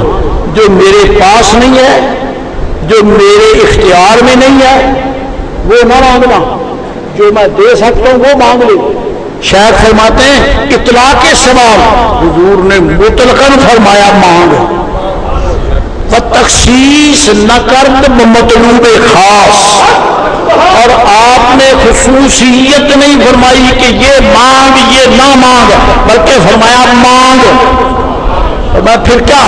جو میرے پاس نہیں ہے, جو میرے اختیار میں نہیں ہے وہ نہ مانگنا, جو میں دے سکتا ہوں وہ مانگ لے. شاید فرماتے ہیں اطلاق سوال حضور نے مطلقاً فرمایا مانگ, تخصیص نہ کرد مطلوب خاص, اور آپ نے خصوصیت نہیں فرمائی کہ یہ مانگ یہ نہ مانگ, بلکہ فرمایا مانگ. میں پھر کیا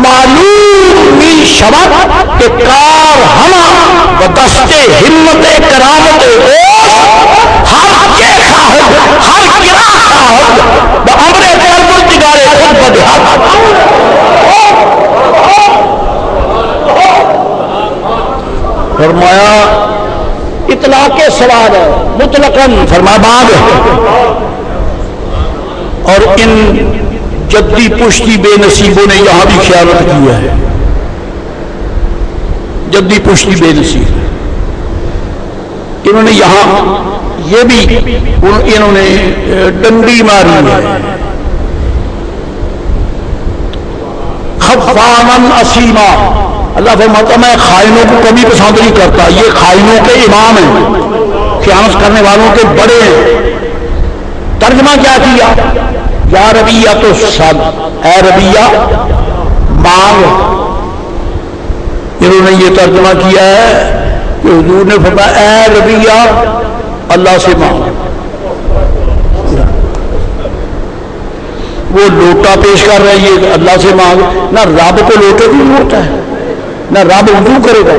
معلوم می شبت کہ کار ہما و دست ہمت کرامت ہر کے خواہد ہر گرا خواہد بامر پروردگار خود بدہت. فرمایا اطلاق سوال ہے مطلقاً فرمایا مانگ. اور ان جدی پشتی بے نصیبوں نے یہاں بھی خیانت کی ہے, جدی پشتی بے نصیب انہوں نے یہاں یہ بھی انہوں نے ڈنڈی ماری ہے. خفانن اسیما, اللہ فرماتا میں خائنوں کو کبھی پسند نہیں کرتا, یہ خائنوں کے امام ہیں, خیانت کرنے والوں کے بڑے ہیں. ترجمہ کیا کیا یا ربیہ تو سب, اے ربیہ مانگ. انہوں نے یہ ترجمہ کیا ہے کہ حضور نے فرمایا اے ربیہ اللہ سے مانگ. وہ لوٹا پیش کر رہے ہیں, یہ اللہ سے مانگ. نہ رب کو لوٹے کی ضرورت ہے, نہ رب وضو کرے گا,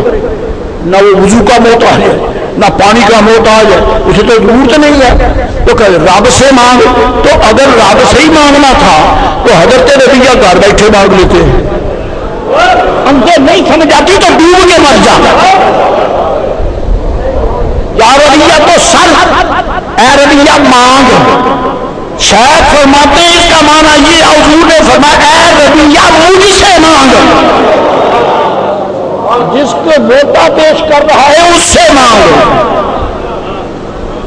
نہ وہ وضو کا محتاج ہے, نہ پانی کا محتاج ہے, اسے تو ضرورت نہیں ہے. تو کہ رب سے مانگ, تو اگر رب سے ہی مانگنا تھا تو حضرت ربیہ گھر بیٹھے مانگ لیتے. ہم کو نہیں سمجھ آتی تو ڈوب کے مر جا. یا ربیہ تو سل، اے ربیہ مانگ. شاید فرماتے ہیں اس کا معنی یہ حضور نے فرمایا اے ربیہ مجھ سے مانگ، جس کو ووٹا پیش کر رہا ہے اس سے مانگ،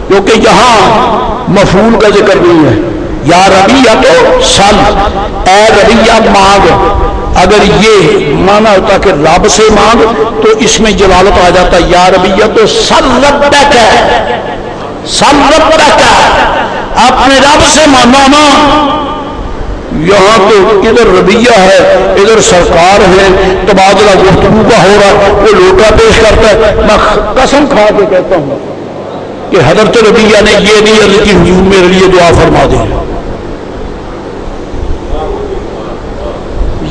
کیونکہ یہاں مفعول کا ذکر نہیں ہے. یا ربیہ تو سل، اے ربیہ مانگ. اگر یہ مانا ہوتا کہ رب سے مانگ تو اس میں جلالت آ جاتا یا ربیہ تو سل ربک ہے، سل ربک اپنے رب سے ماننا. یہاں تو ادھر ربیہ ہے ادھر سرکار ہے، تبادلہ گفتگو کا ہو رہا، وہ لوٹا پیش کرتا ہے. میں قسم کھا کے کہتا ہوں کہ حضرت ربیہ نے یہ نہیں عرض کی حضور میرے لیے دعا فرما دیں،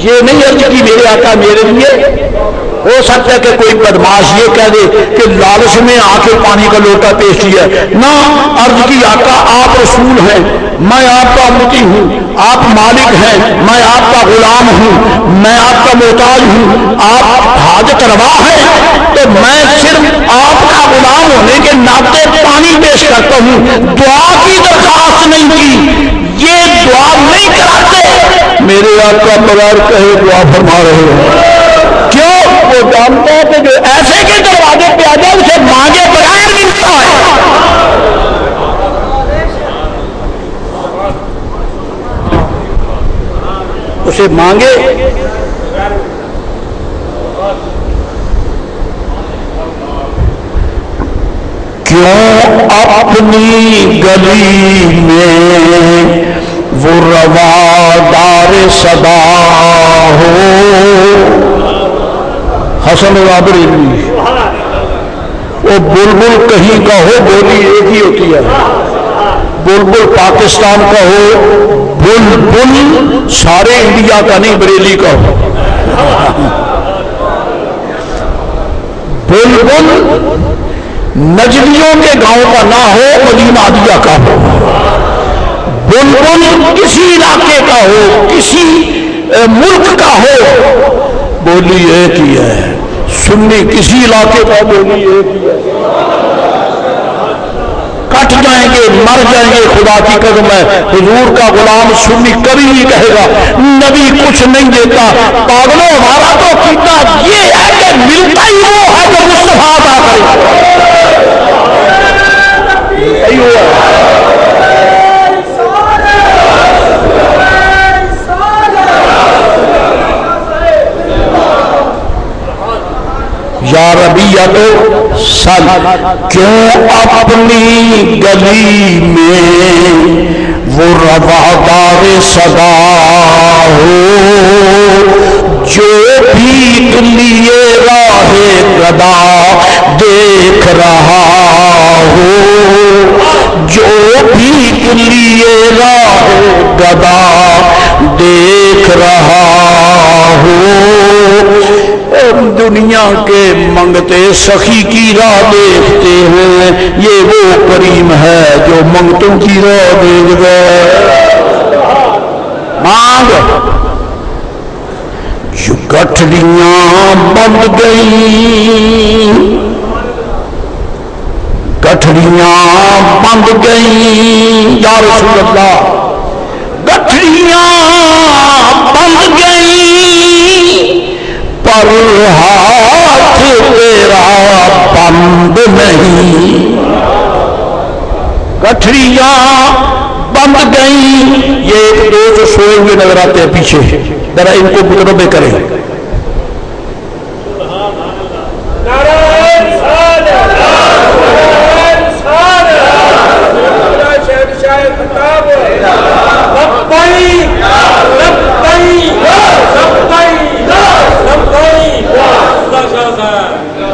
یہ نہیں عرض کی میرے آقا میرے لیے. ہو سکتا ہے کہ کوئی بدماش یہ کہہ دے کہ لالچ میں آ کے پانی کا لوٹا پیش کیا نہ، عرض کی آقا آپ رسول ہیں، میں آپ کا امتی ہوں، آپ مالک ہیں، میں آپ کا غلام ہوں، میں آپ کا محتاج ہوں، آپ حاجت روا ہیں، تو میں صرف آپ کا غلام ہونے کے ناطے پانی پیش کرتا ہوں، دعا کی درخواست نہیں کی. یہ دعا نہیں کراتے میرے آقا بغیر کہے دعا فرما رہے ہیں. کیوں؟ وہ جانتا ہے کہ جو ایسے کے دروازے پہ آ جائے اسے مانگے بغیر ملتا ہے. اسے مانگے کیوں اپنی گلی میں وہ روادار صدا ہو. حسن عابری وہ بلبل کہیں کا ہو بولی ایک ہی ہوتی ہے، بلبل پاکستان کا ہو، بلبل سارے انڈیا کا نہیں بریلی کا ہو. بلبل نجدیوں کے گاؤں کا نہ ہو مدینہ عادیہ کا ہو. بلبل کسی علاقے کا ہو کسی ملک کا ہو بولی ایک ہی ہے. سنی کسی علاقے کا بولی ایک ہی ہے. کٹ جائیں گے مر جائیں گے خدا کی قسم ہے حضور کا غلام سنی کبھی نہیں کہے گا نبی کچھ نہیں دیتا. پاگلوں ہمارا تو عقیدہ یہ ہے کہ ملتا ہی وہ ہے جو مصطفیٰ عطا کرے. یہی ہوا یا ربیہ تو سل کیوں اپنی گلی میں وہ روادار صدا ہو جو بھیک لیے راہ گدا دیکھ رہا ہو، جو بھیک لیے راہ گدا دیکھ رہا ہو. دنیا کے منگتے سخی کی راہ دیکھتے ہیں، یہ وہ کریم ہے جو منگتوں کی راہ دیکھ گئے. مانگ جو گٹھڑیاں بند گئیں، گٹھڑیاں بند گئیں یا رسول اللہ، گٹھڑیاں بند گئیں پر ہاتھ تیرا بند نہیں. گٹھڑیاں بند گئیں. یہ ایک دو جو سوئے ہوئے نظر آتے ہیں پیچھے ذرا ان کو متنبع کریں.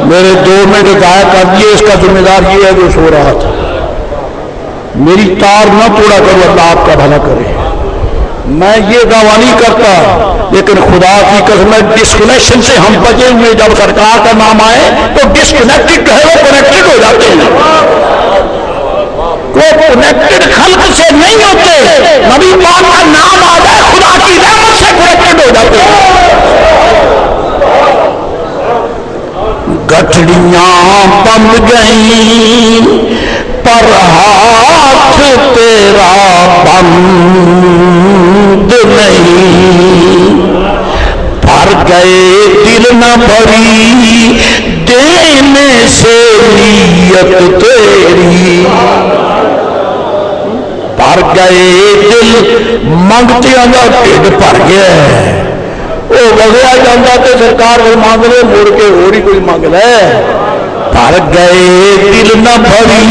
میرے 2 منٹ ضائع کر دیے، اس کا ذمہ دار یہ ہے جو سو رہا تھا. میری تار نہ توڑا کرو، اللہ آپ کا بھلا کرے. میں یہ دعویٰ نہیں کرتا لیکن خدا کی قسم ڈسکنیکشن سے ہم بچے ہوئے جب سرکار کا نام آئے تو ڈسکنیکٹڈ ہے وہ کنیکٹڈ ہو جاتے ہیں. وہ کنیکٹڈ خلق سے نہیں ہوتے، نبی پاک کا نام آ جائے خدا کی رحمت سے کنیکٹڈ ہو جاتے ہیں. گٹھڑیاں بند گئیں پر ہاتھ تیرا بند نہیں، بھر گئے دل نہ بھری دینے سے نیت تیری، بھر گئے دل منگتے آنگا ٹھڈ بھر گیا وہ وغیا جانا تو سرکار کو مانگ لے مڑ کے ہو رہی کوئی مانگ لے، بھر گئے دل نہ بھری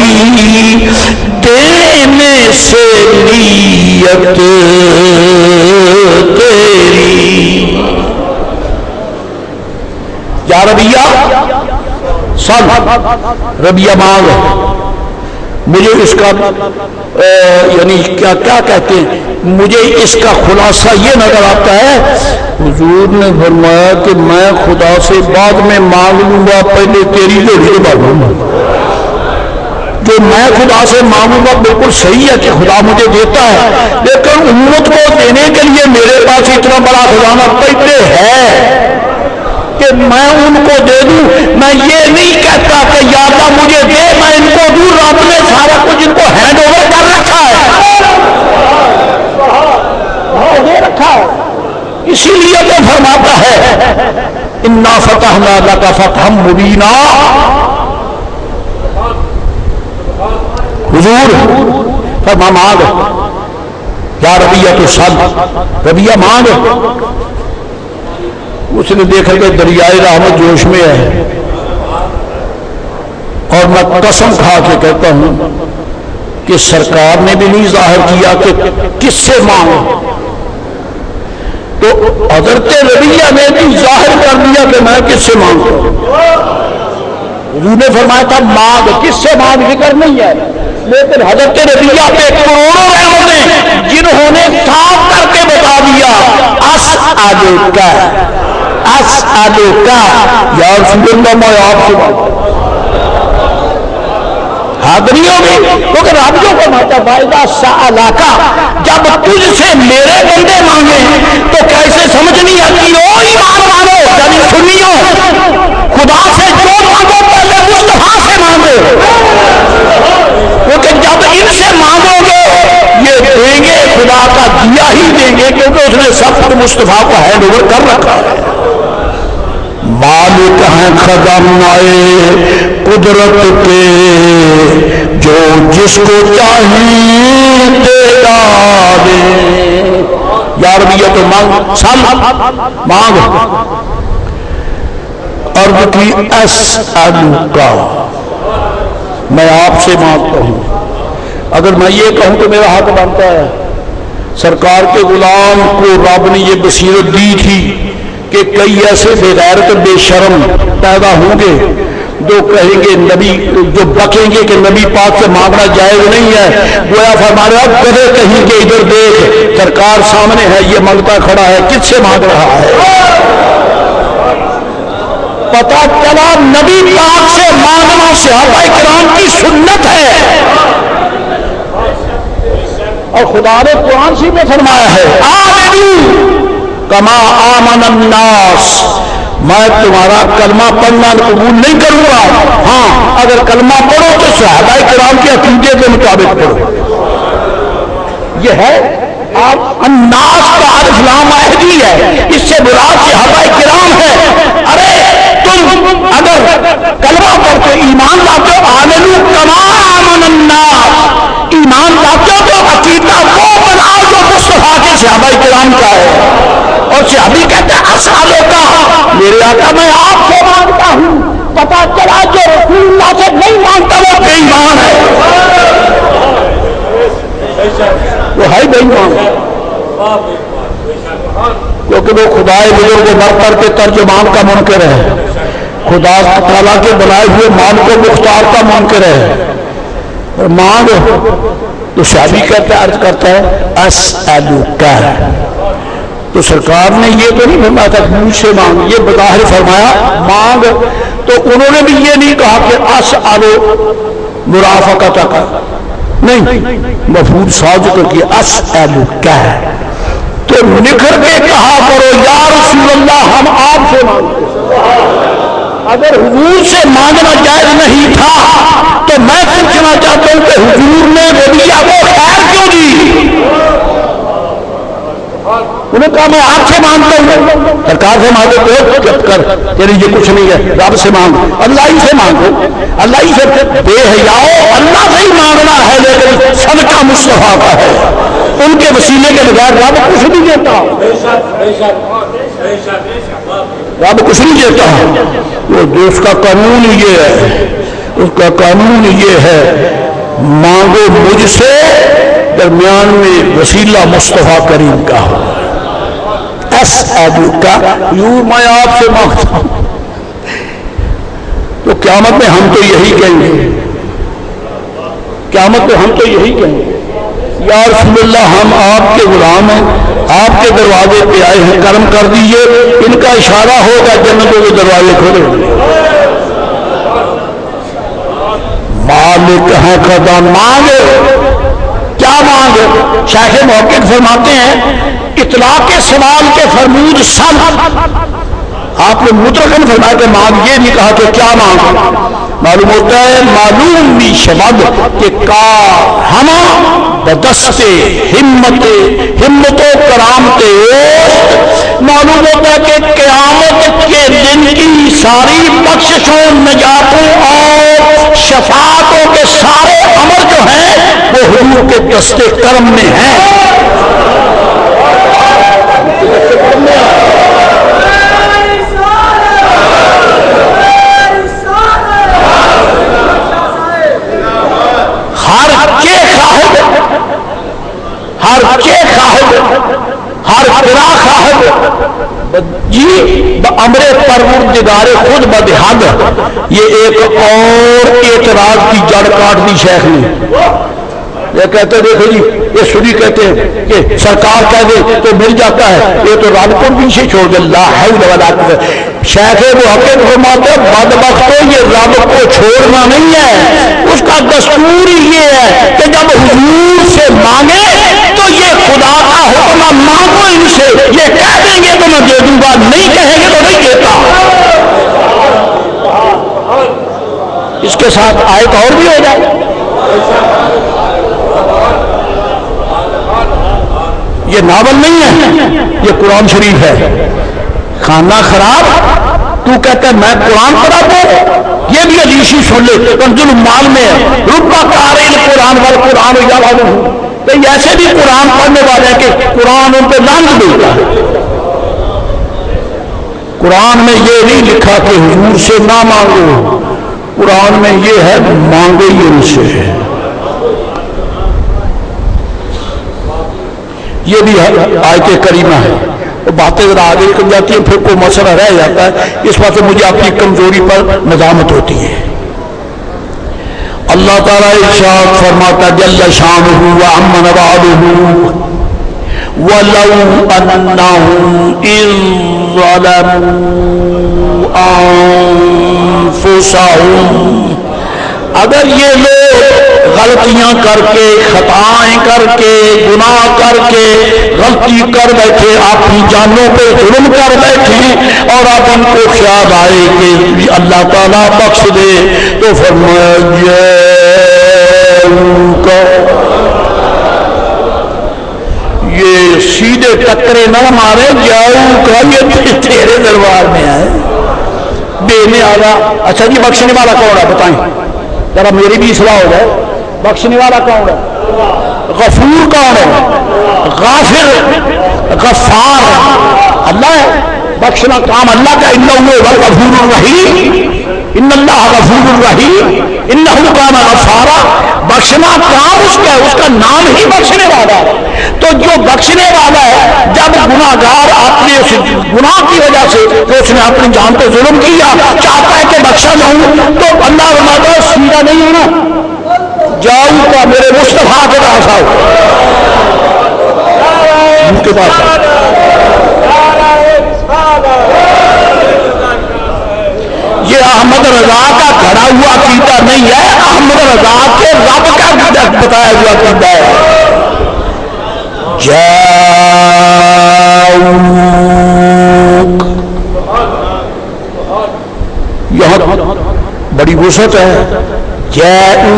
دینے سے نیت تیری۔ یا ربیہ سن ربیہ مانگ، مجھے اس کا یعنی کیا کہتے ہیں، مجھے اس کا خلاصہ یہ نظر آتا ہے حضور نے فرمایا کہ میں خدا سے بعد میں مانگ لوں گا، پہلے تیری جوڑی مانگوں گا۔ جو میں خدا سے مانگوں گا بالکل صحیح ہے کہ خدا مجھے دیتا ہے، لیکن امت کو دینے کے لیے میرے پاس اتنا بڑا خزانہ پہلے ہے کہ میں ان کو دے دوں۔ میں یہ نہیں کہتا کہ یا اللہ مجھے دے میں ان کو دوں، رب نے سارا کچھ ان کو ہینڈ اوور کر رکھا ہے، دے رکھا ہے، اسی لیے تو فرماتا ہے انا فتحنا لک فتحا مبینا۔ حضور فرما مانگ، یا ربیہ تو سن ربیہ مانگ۔ اس نے دیکھا کہ دریائے رحمت جوش میں ہے، اور میں قسم کھا کے کہتا ہوں کہ سرکار نے بھی نہیں ظاہر کیا کہ کس سے مانگو، تو حضرت ربیہ نے بھی ظاہر کر دیا کہ میں کس سے مانگوں۔ حضور نے فرمایا تھا مانگ، کس سے مانگ فکر نہیں ہے، لیکن حضرت ربیہ پہ کروڑوں رحمتیں جنہوں نے صاف کر کے بتا دیا اسألک اسألک یا رسول اللہ میں آپ سے حاضریوں میں، کیونکہ رب جو فرماتا فائدہ سألک، جب تجھ سے میرے بندے مانگے تو کیسے سمجھ نہیں آتی، او ایمان والو یعنی سنیو، خدا سے جو مانگو پہلے مصطفیٰ سے مانگو، کیونکہ جب ان سے مانگو گے یہ دیں گے، خدا کا دیا ہی دیں گے، کیونکہ اس نے سب کچھ مصطفیٰ کو ہینڈ اوور کر رکھا ہے۔ مالک ہیں خزانۂ قدرت کے، جو جس کو چاہیں دے ڈالے۔ یا ربیہ تو مانگ، سن مانگ۔ عرض کی اسألک، میں آپ سے مانگتا ہوں۔ اگر میں یہ کہوں تو میرا حق بنتا ہے، سرکار کے غلام کو رب نے یہ بصیرت دی تھی کہ کئی ایسے بے غیرت بے شرم پیدا ہوں گے جو کہیں گے نبی، جو بکیں گے کہ نبی پاک سے مانگنا جائز نہیں ہے، گویا فرما رہا کدے کہیں کہ ادھر دیکھ سرکار سامنے ہے، یہ مانگتا کھڑا ہے، کس سے مانگ رہا ہے؟ پتا چلا نبی پاک سے مانگنا صحابہ کرام کی سنت ہے، اور خدا نے قرآن سی میں فرمایا ہے آمنو کما آمن الناس، میں تمہارا کلمہ پڑھنا قبول نہیں کروں گا، ہاں اگر کلمہ پڑھو تو صحابہ کرام کے عقیدے کے مطابق پڑھو۔ یہ ہے آپ الناس کا الف لام عہدی ہے، اس سے مراد صحابہ کرام ہے۔ ارے تم اگر کلمہ پڑھتے ایمان لاتے ہو، آمنو کما آمن الناس، ایمان لاتے ہو تو عقیدہ وہ بناؤ جو مصطفیٰ کے صحابہ کرام کا ہے۔ اور صحابی کہتے ہیں اسألک، میرے آقا میں آپ سے مانگتا ہوں۔ پتا چلا جو رسول اللہ سے نہیں مانگتا وہ بے ایمان ہے، وہ ہے بے ایمان، کیونکہ وہ خدائے بزرگ برتر کے ترجمان کا منکر ہے، خدا تعالیٰ کے بنائے ہوئے مالک و مختار کا منکر ہے۔ اور مانگ تو صحابی کہتے عرض کرتا ہے اسألک، تو سرکار نے یہ تو نہیں فرمایا تھا مجھ سے مانگ، یہ بظاہر فرمایا مانگ، تو انہوں نے بھی یہ نہیں کہا کہ اسألو مرافقتک، نہیں مفعول صادق کی اسألک، تو نکھر کے کہا کرو یا رسول اللہ ہم آپ سے مانگتے، اگر حضور سے مانگنا جائز نہیں تھا تو میں پوچھنا چاہتا ہوں کہ حضور نے ربیہ کو خیر کیوں دی؟ انہوں نے کہا میں آپ سے مانگتا ہوں، سرکار سے مانگو تو جب کر تیری یہ کچھ نہیں ہے، رب سے مانگو، اللہ ہی سے مانگو، اللہ ہی سے بے حیاؤ اللہ سے ہی مانگنا ہے، لیکن صدقہ مصطفیٰ کا ہے، ان کے وسیلے کے بغیر رب کچھ نہیں دیتا، رب کچھ نہیں دیتا۔ وہ اس کا قانون یہ ہے، اس کا قانون یہ ہے مانگو مجھ سے، درمیان میں وسیلہ مصطفیٰ کریم کا ہو، یوں میں آپ سے مانگتا ہوں۔ تو قیامت میں ہم تو یہی کہیں گے، قیامت میں ہم تو یہی کہیں گے یا رسول اللہ ہم آپ کے غلام ہیں، آپ کے دروازے پہ آئے ہیں، کرم کر دیجئے، ان کا اشارہ ہوگا جنتوں کے دروازے کھولے۔ مالک ہے خدا، مانگے کیا مانگے؟ شیخ محقق فرماتے ہیں اطلاق سوال کے فرمود سب، آپ نے مطلقاً فرمایا کہ مانگ، یہ نہیں کہا کہ کیا مانگ۔ معلوم ہوتا ہے معلوم بھی شبد کہ کا ہما بدست ہمت و کرامت، معلوم ہوتا ہے کہ قیامت کے دن کی ساری بخششوں، نجاتوں اور شفاعتوں کے سارے امر جو ہیں وہ حضور کے دست کرم میں ہیں۔ ہر قرا خواہد جی امر پروردگار خود بدحد، یہ ایک اور اعتراض کی جڑ کاٹ دی شیخ نے۔ یہ کہتے ہیں دیکھو جی، یہ سنی کہتے ہیں کہ سرکار کہہ دے تو مل جاتا ہے، یہ تو رب کو پیچھے چھوڑ دے، لا حول ولا قوت۔ شیخ وہ حقیقت فرماتے ہیں بدبختوں یہ رب کو چھوڑنا نہیں ہے، اس کا دستور ہی یہ ہے کہ جب حضور سے مانگے تو یہ خدا کا حکم، مانگو ان سے، یہ کہہ دیں گے تو میں دے دوں گا، نہیں کہیں گے تو نہیں دیتا۔ اس کے ساتھ آیت اور بھی ہو جائے، یہ ناول نہیں ہے، یہ قرآن شریف ہے۔ کھانا خراب تو کہتا ہے میں قرآن پڑھاتا، یہ بھی حدیث ہی سن لے، کنز المال میں ہے ربا قارئ قرآن والقرآن یعلمہ، تو ایسے بھی قرآن پڑھنے والے ہیں کہ قرآن ان پہ لعنت دیتا ہے۔ قرآن میں یہ نہیں لکھا کہ حضور سے نہ مانگو، قرآن میں یہ ہے مانگو ہی ان سے۔ یہ بھی آیت کریمہ ہے، باتیں ذرا آگے نکل جاتی ہیں، پھر کوئی مسئلہ رہ جاتا ہے، اس بات سے مجھے اپنی کمزوری پر ندامت ہوتی ہے۔ اللہ تعالیٰ ارشاد فرماتا جل شانہ وعم نوالہ وَلَوْ أَنَّهُمْ إِذْ ظَلَمُوا أَنفُسَهُمْ، اگر یہ لوگ غلطیاں کر کے، خطائیں کر کے، گناہ کر کے، غلطی کر بیٹھے، اپنی جانوں پہ ظلم کر بیٹھے اور اب ان کو خیال آئے کہ اللہ تعالیٰ بخش دے، تو فرمایا یہ سیدھے ٹکرے نہ مارے، جاؤں کا یہ تیرے دربار میں آئے دینے والا۔ اچھا جی بخشنے والا کون ہے بتائیں ذرا، میری بھی اصلاح ہو جائے، بخشنے والا کون ہے؟ غفور کون ہے؟ غافر، غفار اللہ ہے، بخشنا کام اللہ کا، انہ غفور الرحیم، ان اللہ غفور الرحیم، انہ کان غفارا، بخشنا کام اس کا ہے، اس کا نام ہی بخشنے والا ہے۔ تو جو بخشنے والا ہے، جب گناہگار اپنے اس گناہ کی وجہ سے تو اس نے اپنی جان پہ ظلم کیا، چاہتا ہے کہ بخشا جاؤں، تو اللہ فرماتا ہے سیدھا نہیں ہے نا، جاؤں کا میرے مصطفیٰ کے پاس آؤ، ان کے پاس آؤ۔ یہ احمد رضا کا کھڑا ہوا عقیدہ نہیں ہے، احمد رضا کے رب کا بتایا ہوا عقیدہ ہے۔ وسعت ہے. جاؤ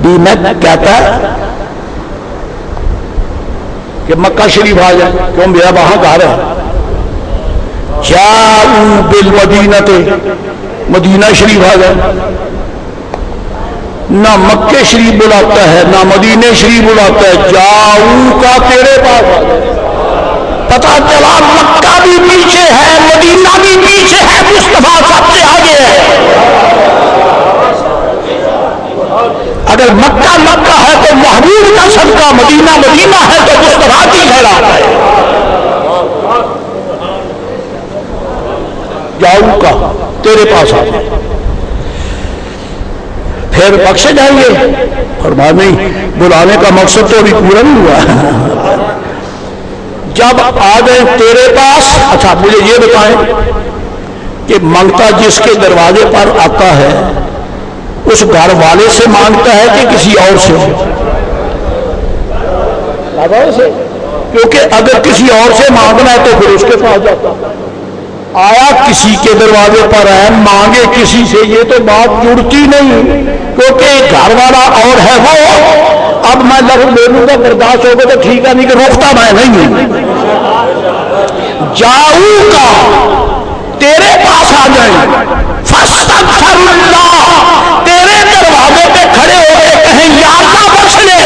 بھی میں کہتا ہے کہ مکہ شریف آ جائے کیوں میرا وہاں گھر ہے. جاؤ بالمدینہ مدینہ شریف آ جائے. نہ مکے شریف بلاتا ہے نہ مدینے شریف بلاتا ہے. جاؤ کا تیرے پاس آ جائے. پتا چلا مکہ بھی پیچھے ہے مدینہ بھی پیچھے ہے مصطفیٰ سب سے آگے ہے. اگر مکہ مکہ ہے تو محبوب کا صدقہ, مدینہ مدینہ ہے تو مصطفیٰ کی خیرات ہے. جاؤ کا تیرے پاس آ جائے پھر بخشے جائیں گے. فرمایا نہیں, بلانے کا مقصد تو ابھی پورا نہیں ہوا. جب آ گئے تیرے پاس, اچھا مجھے یہ بتائیں کہ منگتا جس کے دروازے پر آتا ہے اس گھر والے سے مانگتا ہے کہ کسی اور سے؟ کیونکہ اگر کسی اور سے مانگنا ہے تو پھر اس کے پاس جاتا. آیا کسی کے دروازے پر ہے, مانگے کسی سے, یہ تو بات جڑتی نہیں کیونکہ گھر والا اور ہے وہ. اب میں لفظ لے لوں گا برداشت ہوگا تو ٹھیک ہے, نہیں کہ روکتا میں نہیں ہوں. جاؤں گا تیرے پاس آ جائیں, فاستغفر اللہ, تیرے دروازے پہ کھڑے ہو کے کہیں یا اللہ بخش لے.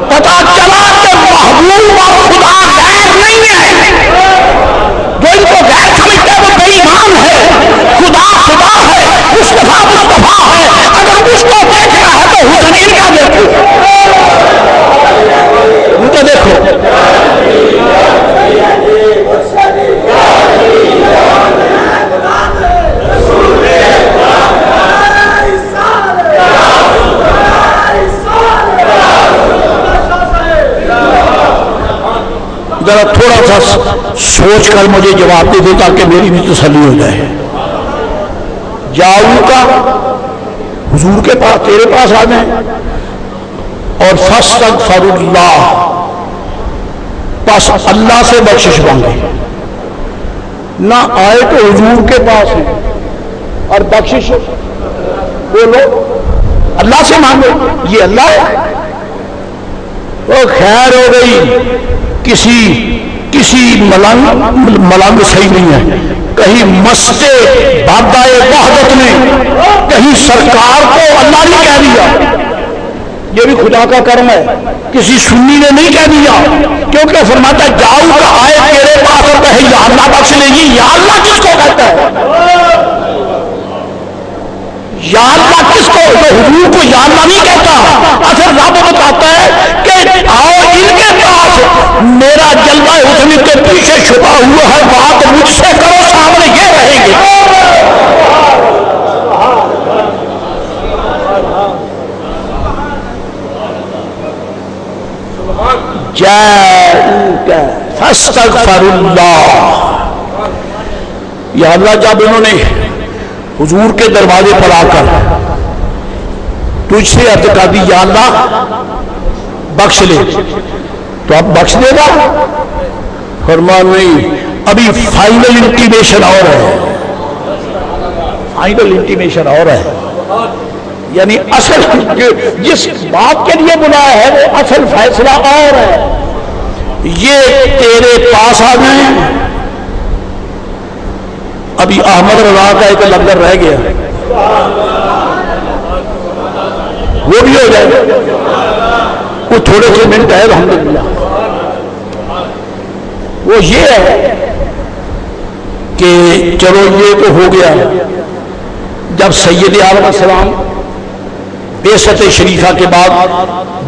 پتا چلا کہ محبوب اور خدا غیر نہیں ہے. جو ان کو غیر سمجھتے وہ بے ایمان ہے. خدا خدا ہے, مصطفیٰ مصطفیٰ ہے. اگر اس کو دیکھنا ہے تو حسین کا دیکھو, ان کو دیکھو. ذرا تھوڑا سا سوچ کر مجھے جواب دے دے تاکہ میری بھی تسلی ہو جائے. جاؤں کا حضور کے پاس تیرے پاس آ جائیں اور فاستغفر اللہ, بس اللہ سے بخشش مانگے. نہ آئے تو حضور کے پاس ہے اور بخشش بولو اللہ سے مانگو. یہ اللہ ہے. وہ خیر ہو گئی, کسی ملنگ صحیح نہیں ہے. کہیں مستے بادائے وحدت نے کہیں سرکار کو اللہ نے کہہ دیا, یہ بھی خدا کا کرم ہے. کسی سنی نے نہیں کہہ دیا کیونکہ فرماتا ہے جاؤ کا آئے تیرے پاس اور کہے یا اللہ بخش لے. گی یا اللہ کس کو کہتا ہے؟ یا اللہ کس کو؟ جو حضور کو یا اللہ نہیں کہتا. اصل رب بتاتا ہے کہ آؤ ان کے پاس, میرا جلوہ حسن کے پیچھے چھپا ہوا ہے, بات مجھ سے کرو, سامنے یہ رہیں گے. جاءوک فاستغفر اللہ. یا اللہ جب انہوں نے حضور کے دروازے پر آ کر تجھ سے عرض کر دی یا اللہ بخش لے, تو اب بخش دے گا؟ فرمایا نہیں, ابھی فائنل انٹیمیشن اور ہے. فائنل انٹیمیشن اور ہے, یعنی اصل جس بات کے لیے بلایا ہے وہ اصل فیصلہ اور ہے. یہ تیرے پاس آ گئے. ابھی احمد رضا کا ایک لنگر رہ گیا, وہ بھی ہو جائے گا. وہ تھوڑے سے منٹ ہے الحمدللہ. وہ یہ ہے کہ چلو یہ تو ہو گیا. جب سید عالم السلام بعثت شریفہ کے بعد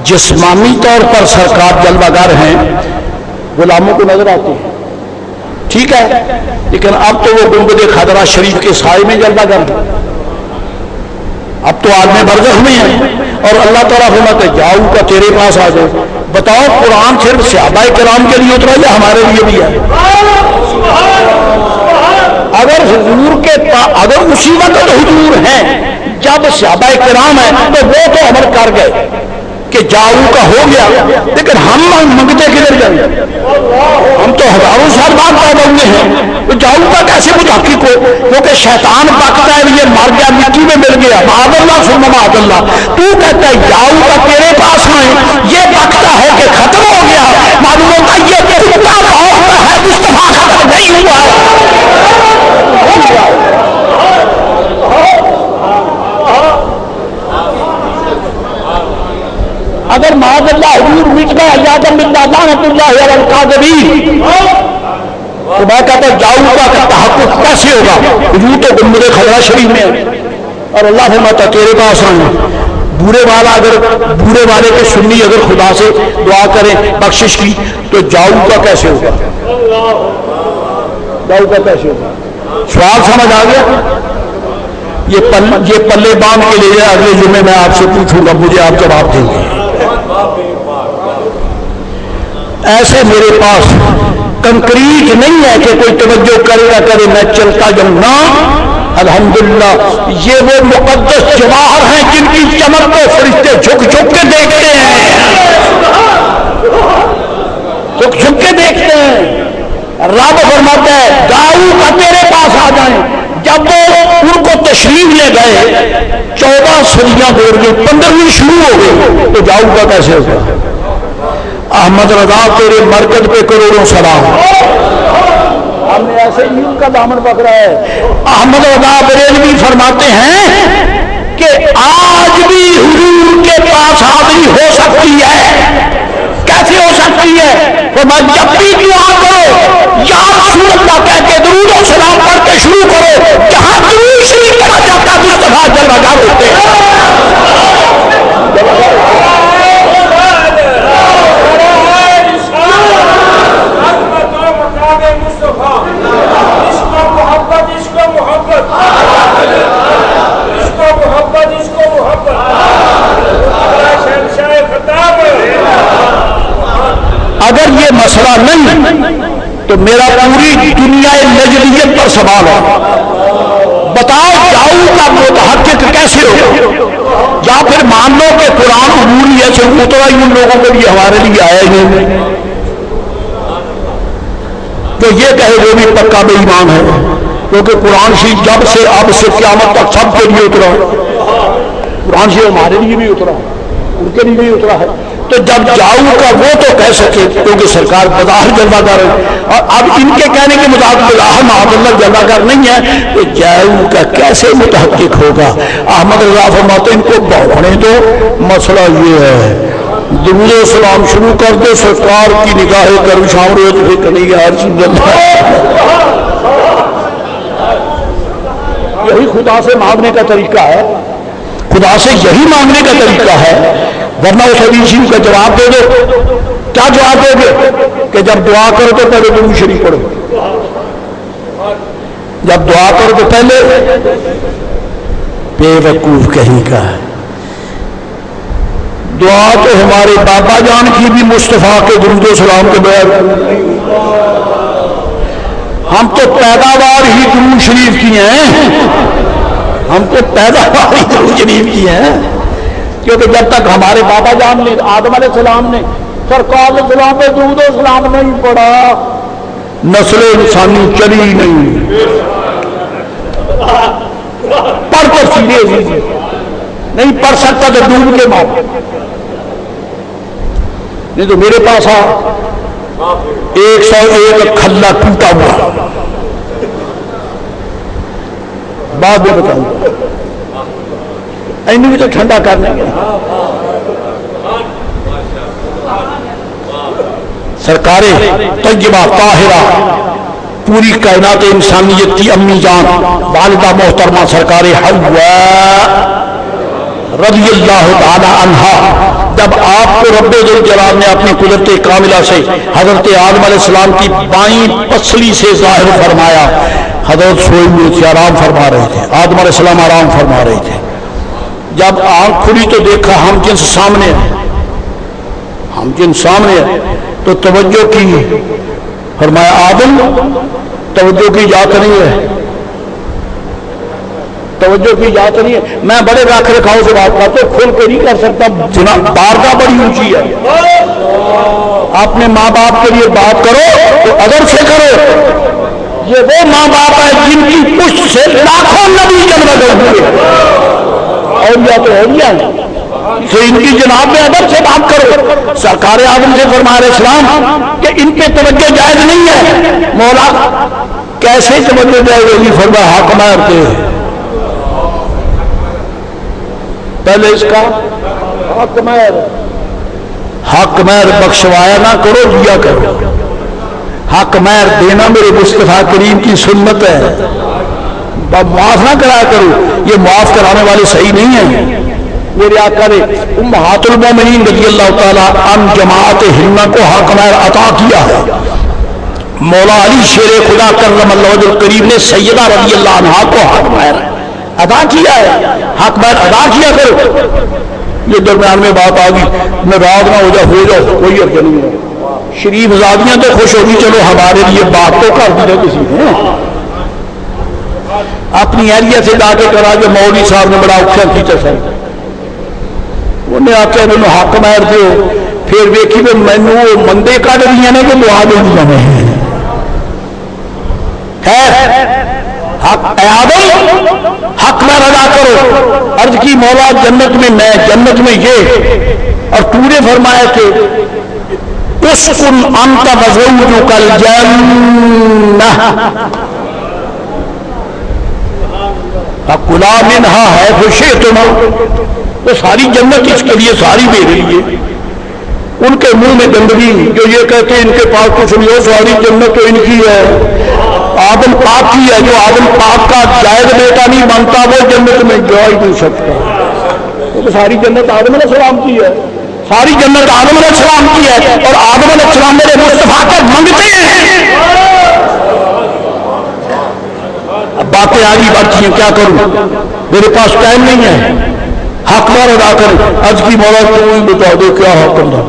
جسمانی طور پر سرکار جلوہ گر ہیں, غلاموں کو نظر آتے ہیں, ٹھیک ہے, لیکن اب تو وہ گنبد خضرا شریف کے سائے میں جلوہ گر ہیں. اب تو عالم برزخ میں ہیں اور اللہ تعالیٰ فرماتے جاؤ کا تیرے پاس آ جائے. بتاؤ قرآن صرف صحابہ کرام کے لیے اترا یا ہمارے لیے بھی ہے؟ اگر حضور کے اگر اسی وقت حضور ہیں جب صحابہ کرام ہیں تو وہ تو عمل کر گئے کہ جاؤ کا ہو گیا، لیکن ہم منگتے کدھر جائیں؟ ہم تو ہزاروں سال بعد پیدا ہوئے ہیں، تو جاؤ کا کیسے متحقق ہو؟ کیونکہ شیطان بکتا ہے یہ مر گیا، مٹی میں مل گیا، معاذ اللہ ثم معاذ اللہ۔ تو کہتا ہے جاؤ کا تیرے پاس آئے، یہ بکتا ہے کہ ختم ہو گیا، معلوم ہوتا ہے یہ کتا بہت ہے، مصطفیٰ ختم نہیں ہوا ہے۔ اگر معاذ اللہ حضور مٹ گئے اجازم باللہ لعنت اللہ علی الکاذبین، تو میں کہتا ہوں جاؤ کا تحقق کیسے ہوگا؟ حضور تو گنبد خضرا شریف میں ہے، اور اللہ فرماتا تیرے پاس آئیں۔ بورے والے کے سنی اگر خدا سے دعا کریں بخشش کی، تو جاؤ کا کیسے ہوگا؟ جاؤ کا کیسے ہوگا؟ سوال سمجھ آ گیا؟ یہ پلے باندھ کے لیے اگلے جمعے میں آپ سے پوچھوں گا، مجھے آپ جواب دیں گے۔ ایسے میرے پاس کنکریٹ نہیں ہے کہ کوئی توجہ کرے نہ کرے میں چلتا جاؤں نا۔ الحمدللہ یہ وہ مقدس جواہر ہیں جن کی چمک کو فرشتے جھک جھک کے دیکھتے ہیں، جھک جھک کے دیکھتے ہیں۔ رب فرماتا ہے جاؤ کا تیرے پاس آ جائیں۔ جب وہ ان کو تشریف لے گئے 14 صدیاں گزر گئی، 15ویں شروع ہو گئی، تو جاؤ کا کیسے ہوگا؟ احمد رضا تیرے مرکز پہ کروڑوں سلام۔ ہم نے ایسے ہی ان کا دامن پکڑا ہے۔ احمد رضا بریلوی فرماتے ہیں کہ آج بھی حضور کے پاس حاضری ہو سکتی ہے۔ کیسے ہو سکتی ہے؟ فرمایا جب بھی دعا کرو یا رسول اللہ کہہ کے درود و سلام پڑھ کے شروع کرو، جہاں درود شریف پڑھا جاتا ہے مصطفیٰ جلوہ گر ہوتے ہیں۔ اگر یہ مسئلہ نہیں تو میرا پوری دنیا نجلیت پر سوال ہے۔ بتاؤ جاؤ کا متحقق کیسے ہو؟ یا پھر مان لو کہ قرآن عبوری ہے سے اترا ہی ان لوگوں کے لیے ہمارے لیے آیا ہی نہیں، تو یہ کہے وہ بھی پکا بے ایمان ہے، کیونکہ قرآن شریف جب سے اب سے قیامت تک سب کے لیے اترا ہے۔ قرآن شریف ہمارے لیے بھی اترا ہے، ان کے لیے بھی اترا ہے۔ تو جب جاؤ کا وہ تو کہہ سکے کیونکہ سرکار بظاہر جلوہ گر ہے، اور اب ان کے کہنے کے مطابق بظاہر معاذ اللہ جلوہ گر نہیں ہے، تو جاؤ کا کیسے متحقق ہوگا؟ احمد رضا فرماتے ان کو بہونے دو، مسئلہ یہ ہے درود و سلام شروع کر دو، سرکار کی نگاہ کرم شام روز فکر نہیں ہے ہر چیز اللہ۔ یہی خدا سے مانگنے کا طریقہ ہے، خدا سے یہی مانگنے کا طریقہ ہے، ورنہ اس حدیث شریف کا جواب دے دو۔ کیا جواب دو گے؟ کہ جب دعا کرو تو پہلے درود شریف پڑھو، جب دعا کرو تو پہلے بے وقوف کہیں کا ہے۔ دعا تو ہمارے بابا جان کی بھی مصطفیٰ کے درود و سلام کے بغیر، ہم تو پیداوار ہی درود شریف کی ہیں، ہم تو پیداوار ہی درود شریف کی ہیں، کیونکہ جب تک ہمارے بابا جان نے آدم علیہ السلام نے سرکار علیہ السلام پہ درود و سلام نہیں پڑھا، نسل انسانی چلی نہیں۔ پڑھ تو سیدھے نہیں پڑھ سکتا تو ڈوب کے مار، نہیں تو میرے پاس 101 کھلا ٹوٹا ہوا، بعد میں بتاؤں اینی بھی تو ٹھنڈا کرنے گا۔ سرکار طیبہ طاہرہ پوری کائنات انسانیت کی امی جان والدہ محترمہ سرکار حوا رضی اللہ تعالی عنہا، جب آپ کو رب ذوالجلال نے اپنی قدرت کاملہ سے حضرت آدم علیہ السلام کی بائیں پسلی سے ظاہر فرمایا، حضرت سوئے ہوئے تھے، آرام فرما رہے تھے، آدم علیہ السلام آرام فرما رہے تھے۔ جب آنکھ کھلی تو دیکھا ہم جنس سامنے ہے، ہم جنس سامنے ہے، تو توجہ کی، فرمایا آدم توجہ کی جات نہیں ہے، توجہ کی جاتی نہیں ہے. میں بڑے رکھ رکھاؤ سے بات کرتا ہوں, کھل کے نہیں کر سکتا, بارگاہ بڑی اونچی ہے. اپنے ماں باپ کے لیے بات کرو تو ادب سے کرو. یہ وہ ماں باپ ہے جن کی پشت سے لاکھوں نبی جنم ہوئے, اولیاء تو اولیاء ہیں, تو ان کی جناب میں ادب سے بات کرو. سرکار اعظم سے فرمائے علیہ السلام کہ ان پہ توجہ جائز نہیں ہے. مولا کیسے توجہ جائز ہوگی؟ فرمایا حق مارتے پہلے اس کا حق مہر بخشوایا نہ کرو, دیا کرو. حق مہر دینا میرے مصطفیٰ کریم کی سنت ہے. معاف نہ کرایا کرو, یہ معاف کرانے والے صحیح نہیں ہیں. میرے آقا نے امہات المومنین رضی اللہ تعالیٰ عنہ جماعت ہندہ کو حق مہر عطا کیا ہے. مولا علی شیر خدا کرم اللہ وجہ الکریم نے سیدہ رضی اللہ عنہا کو حق مہر ادا کیا ہے. حق مہر ادا کیا کرو. یہ درمیان میں بات آ گئی, ناراض نہ ہو جاؤ, کوئی حرج نہیں ہے. شریف زادیاں تو خوش ہوگی, چلو ہمارے لیے بات تو کر دی کسی نے. اپنی اہلیت سے لا کے کرا کہ مولوی صاحب نے بڑا اوکھا کیچا سر, انہیں آخیا انہوں نے حق مہر دیو. پھر ویکھی بھی مینو وہ مندے کٹ دیا نے کہ دعا دے دیا نے. حق آدم حق مہر ادا کرو. عرض کی مولا جنت میں میں, جنت میں یہ, اور تو نے فرمایا کہ اسکن انت وزوجک الجنہ فکلا منہا حیث شئتما. تو ساری جنت اس کے لیے, ساری میرے لیے. ان کے منہ میں گندگی جو یہ کہتے ہیں ان کے پاس کچھ نہیں ہو, ساری جنت تو ان کی ہے. آدم پاک کی ہے, جو آدم پاک کا جائز بیٹا نہیں بنتا وہ جنت میں جا ہی نہیں سکتا. تو ساری جنت آدم علیہ السلام کی ہے, ساری جنت آدم علیہ السلام کی ہے. اور آدم علیہ السلام میرے مصطفیٰ کا منگتے ہیں. اب باتیں آگے بڑھتی ہیں, کیا کروں, میرے پاس ٹائم نہیں ہے. حق مہر ادا کریں. عرض کی مولا تو بتا دو کیا حق کرنا.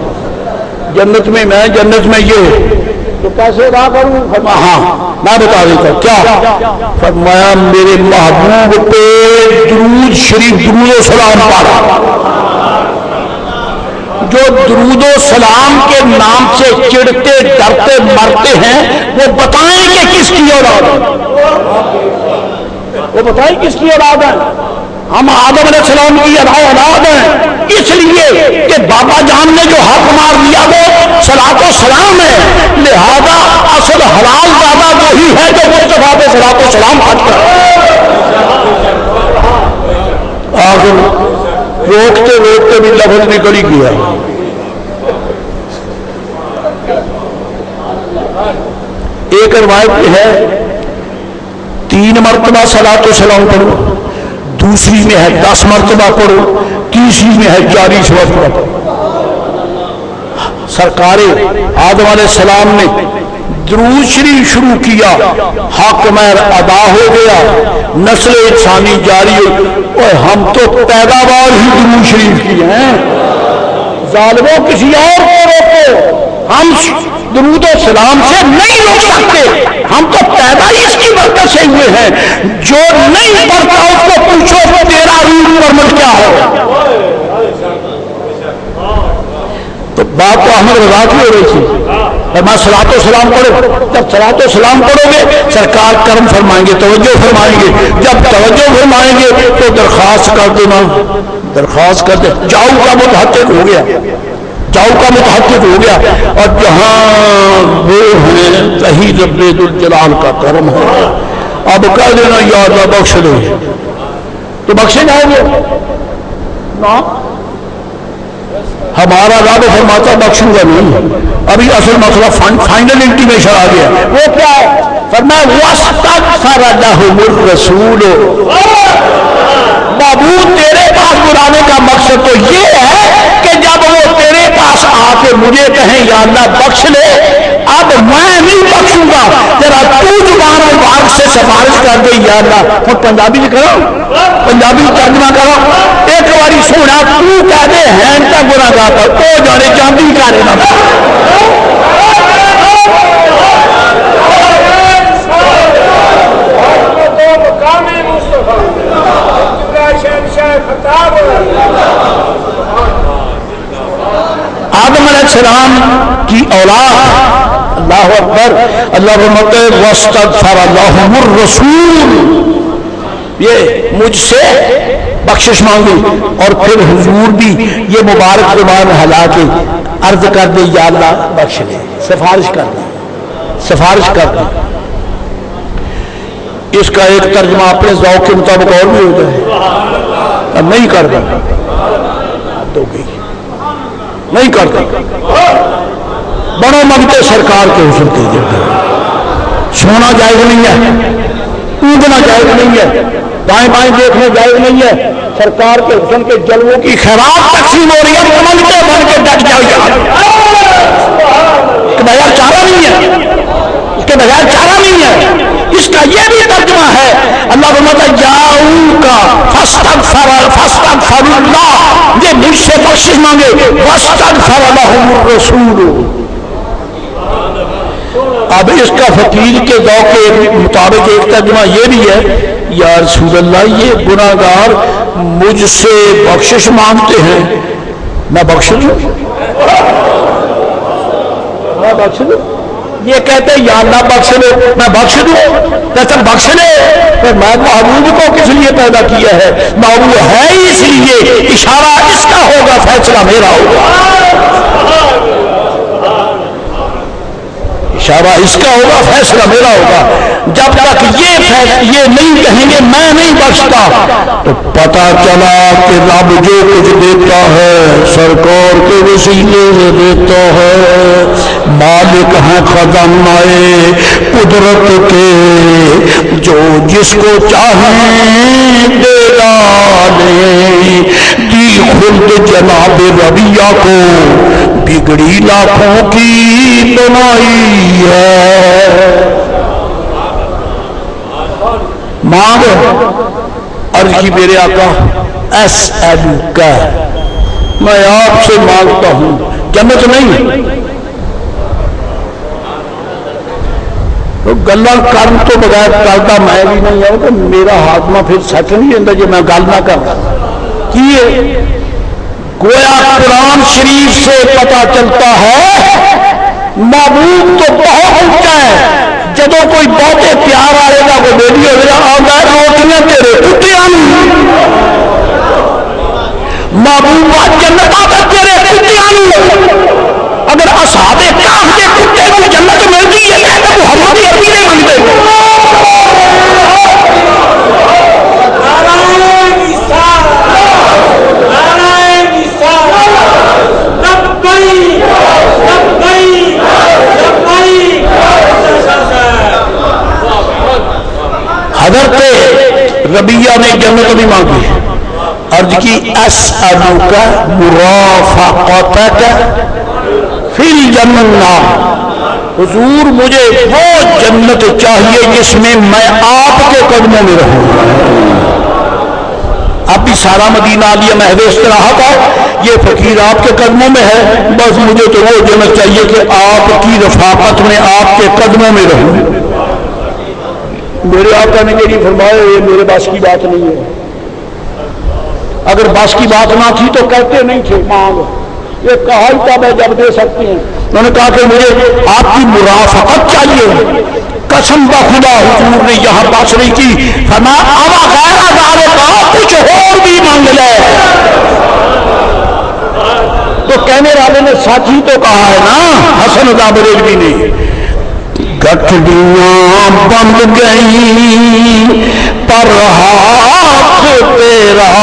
جنت میں میں, جنت میں یہ, تو کیسے ادا کروں؟ فرمایا ہاں میں بتا دیتا ہوں. کیا؟ فرمایا میرے محبوب پہ درود شریف, درود و سلام پڑھا. جو درود و سلام کے نام سے چڑھتے ڈرتے مرتے ہیں وہ بتائیں کہ کس کی اولاد ہے. وہ بتائیں کس کی اولاد ہے. ہم آدم علیہ السلام کی اولاد ہیں, اس لیے کہ بابا جان نے جو حق مار دیا وہ صلاۃ و سلام ہے. لہذا اصل حلال دادا وہی ہے جو مصطفیٰ پہ صلاۃ و سلام حج کر. آخر روکتے روکتے بھی لفظ نکل ہی گیا. ایک روایت ہے 3 مرتبہ صلاۃ و سلام پڑھو, دوسری میں ہے 10 مرتبہ پڑھو, تیسری میں ہے 40 مرتبہ پڑھو. سرکار آدم علیہ السلام نے درود شریف شروع کیا, حق مہر ادا ہو گیا, نسل انسانی جاری ہوئی. اور ہم تو پیداوار ہی درود شریف کی ہیں. ظالموں کسی اور کو روکو, ہم درود و سلام سے نہیں روک سکتے. ہم تو پیدا ہی اس کی برکت سے ہوئے ہیں. جو نہیں پڑھتا اس کو پوچھو تیرا روح پرمٹ کیا ہے. تو بات تو احمد رضا کی ہو رہی تھی. میں صلاۃ و سلام پڑھو. جب صلاۃ و سلام پڑھو گے سرکار کرم فرمائیں گے, توجہ فرمائیں گے. جب توجہ فرمائیں گے تو درخواست کر دینا, درخواست کر دے. جاؤ کا متحقق ہو گیا, جاؤ کا متحقق ہو گیا. اور جہاں وہ ہیں وہی رب ذوالجلال کا کرم ہے. اب کہہ دینا یا اللہ بخش دے, تو بخشے جائیں گے نا. ہمارا رب فرماتا بخشوں گا نہیں. ابھی اصل مسئلہ فائنل انٹیمیشن آ گیا. وہ کیا ہے؟ فرمایا واستغفر لهم الرسول. معبود تیرے پاس بلانے کا مقصد تو یہ ہے کہ جب وہ تیرے پاس آ کے مجھے کہیں یا اللہ بخش لے, اب میں نہیں بخشوں گا, تیرا تو زبان مبارک سے سفارش کر دے یا اللہ. اور پنجابی میں کرو, پنجابی ترجمہ کرو. ایک باری سونا تو کہہ دے ہیں تا گناہگار پر تو جانے چاندی کرے نا. السلام کی اولاد، اللہ اکبر، اللہ فرماتے ہیں واستغفر لهم الرسول، یہ مجھ سے بخشش مانگی، اور پھر حضور بھی یہ مبارک زبان ہلا کے عرض کر دے یا اللہ بخش دے، سفارش کر دے، سفارش کر دے۔ اس کا ایک ترجمہ اپنے ذوق کے مطابق اور بھی ہو جائے، نہیں کر دے تو گئی، نہیں کر دے، بڑوں منگتے سرکار کے حسن کے جلد، سونا جائز نہیں ہے، اونگنا جائز نہیں ہے، دائیں بائیں دیکھنا جائز نہیں ہے، سرکار کے حسن کے جلووں کی خیرات تقسیم ہو رہی ہے، منگتے بن کے ڈٹ جاؤ یار، اس کے بغیر چارہ نہیں ہے، اس کے بغیر چارہ نہیں ہے۔ اس کا یہ بھی ترجمہ ہے، اللہ فرماتا ہے جاؤکا فاستغفر اللہ، یہ مجھ سے بخشش مانگے، واستغفر لهم الرسول۔ اب اس کا فقیر کے ذوق کے مطابق ایک ترجمہ یہ بھی ہے، یا رسول اللہ یہ گناہگار مجھ سے بخشش مانگتے ہیں، میں بخش دوں، میں بخش دوں، یہ کہتے ہیں یا اللہ بخش دو، میں بخش دوں، کہتے بخش دے، تو میں محبوب کو کس لیے پیدا کیا ہے؟ محبوب ہے ہی اس لیے، اشارہ اس کا ہوگا، فیصلہ میرا ہوگا، اشارہ اس کا ہوگا، فیصلہ میرا ہوگا۔ جب تک یہ نہیں کہیں گے میں نہیں بخشتا، تو پتہ چلا کہ رب جو کچھ دیتا ہے سرکار کے وسیلے سے دیتا ہے، مالک ہیں خزانہ قدرت کے، جو جس کو چاہیں دے ڈالیں، دی خلد جناب ربیہ کو بگڑی لاکھوں کی بنائی ہے۔ مانگ عرض کی میرے آقا اسألک، میں آپ سے مانگتا ہوں، جنت نہیں تو گلاں کرن تو بغیر کرتا میں بھی نہیں آؤں تو میرا ہاتمہ پھر سچ نہیں ہوتا جی میں گل نہ کرتا کی گویا قرآن شریف سے پتہ چلتا ہے محبوب تو بہت اونچا ہے، جدو کوئی بہتے پیار آئے گا کوئی بیٹی ہو گیا آگا روٹیاں تیرے کتیاں محبوبہ جنت تیرے کتیاں، اگر اصحاب کہف کے کتے کو جنت ملتی ہے تو محمد عربی نے مانگتے حضرت ربیہ نے جنت بھی مانگی، عرض کی اسألک مرافقتک فی الجنہ، حضور مجھے وہ جنت چاہیے جس میں میں آپ کے قدموں میں رہوں۔ اب بھی سارا مدینہ عالیہ محض استراحت ہے، یہ فقیر آپ کے قدموں میں ہے، بس مجھے تو وہ جنت چاہیے کہ آپ کی رفاقت میں آپ کے قدموں میں رہوں۔ میرے آقا نے میری فرمایا یہ میرے بس کی بات نہیں ہے، اگر بس کی بات نہ تھی تو کہتے نہیں تھے مانگ، یہ کہا ہی تھا میں جب دے سکتے ہیں، انہوں نے کہا کہ مجھے آپ کی مرافقت چاہیے، قسم بخدا حضور نے یہاں باسری کی فرمایا ابا غیر ذالک کچھ اور بھی مانگ لے، تو کہنے والے نے سچ ہی تو کہا ہے نا حسن رضا بریلوی نے، گٹھڑیاں بند گئی پر ہاتھ تیرا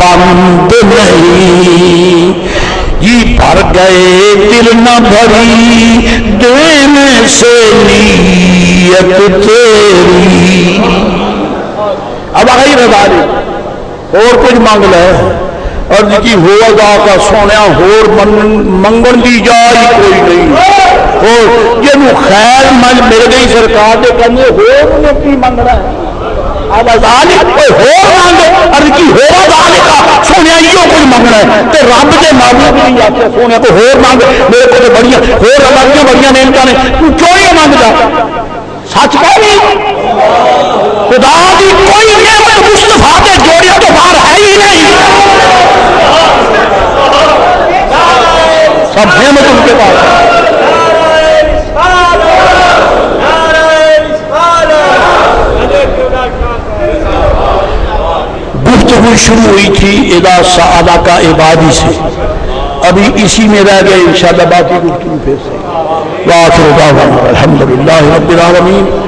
بند نہیں، یہ بھر گئے دل نہ بھری دینے سے نیت تیری۔ اب آئی رضا اور کچھ مانگ لے، اور جی ہو ادا کا سونے ہور منگن دی جائے کوئی نہیں، اور یہ خیر مل مل گئی سرکار دے کرنے ہور کی منگنا ہے، اب ذالک کوئی ہور مانگے، اور جی ہو ادا کا سونے یہ کوئی منگنا ہے، تے رب دے محبوب نہیں آتے سونے کو ہور مانگ، میرے کو تو بڑیاں ہور الگ بڑیاں نعمتاں نے، تو کیوں نہیں مانگتا؟ سچ کہہ نہیں خدا دی کوئی نعمت مصطفیٰ دے جوڑے تو باہر ہے ہی نہیں، سب نعمت ان کے پاس ہے۔ گفتگو شروع ہوئی تھی اذا سألک عبادی سے، ابھی اسی میں رہ گئے، انشاءاللہ باقی گفتگو پھر سے۔ وآخر دعوانا الحمدللہ رب العالمین۔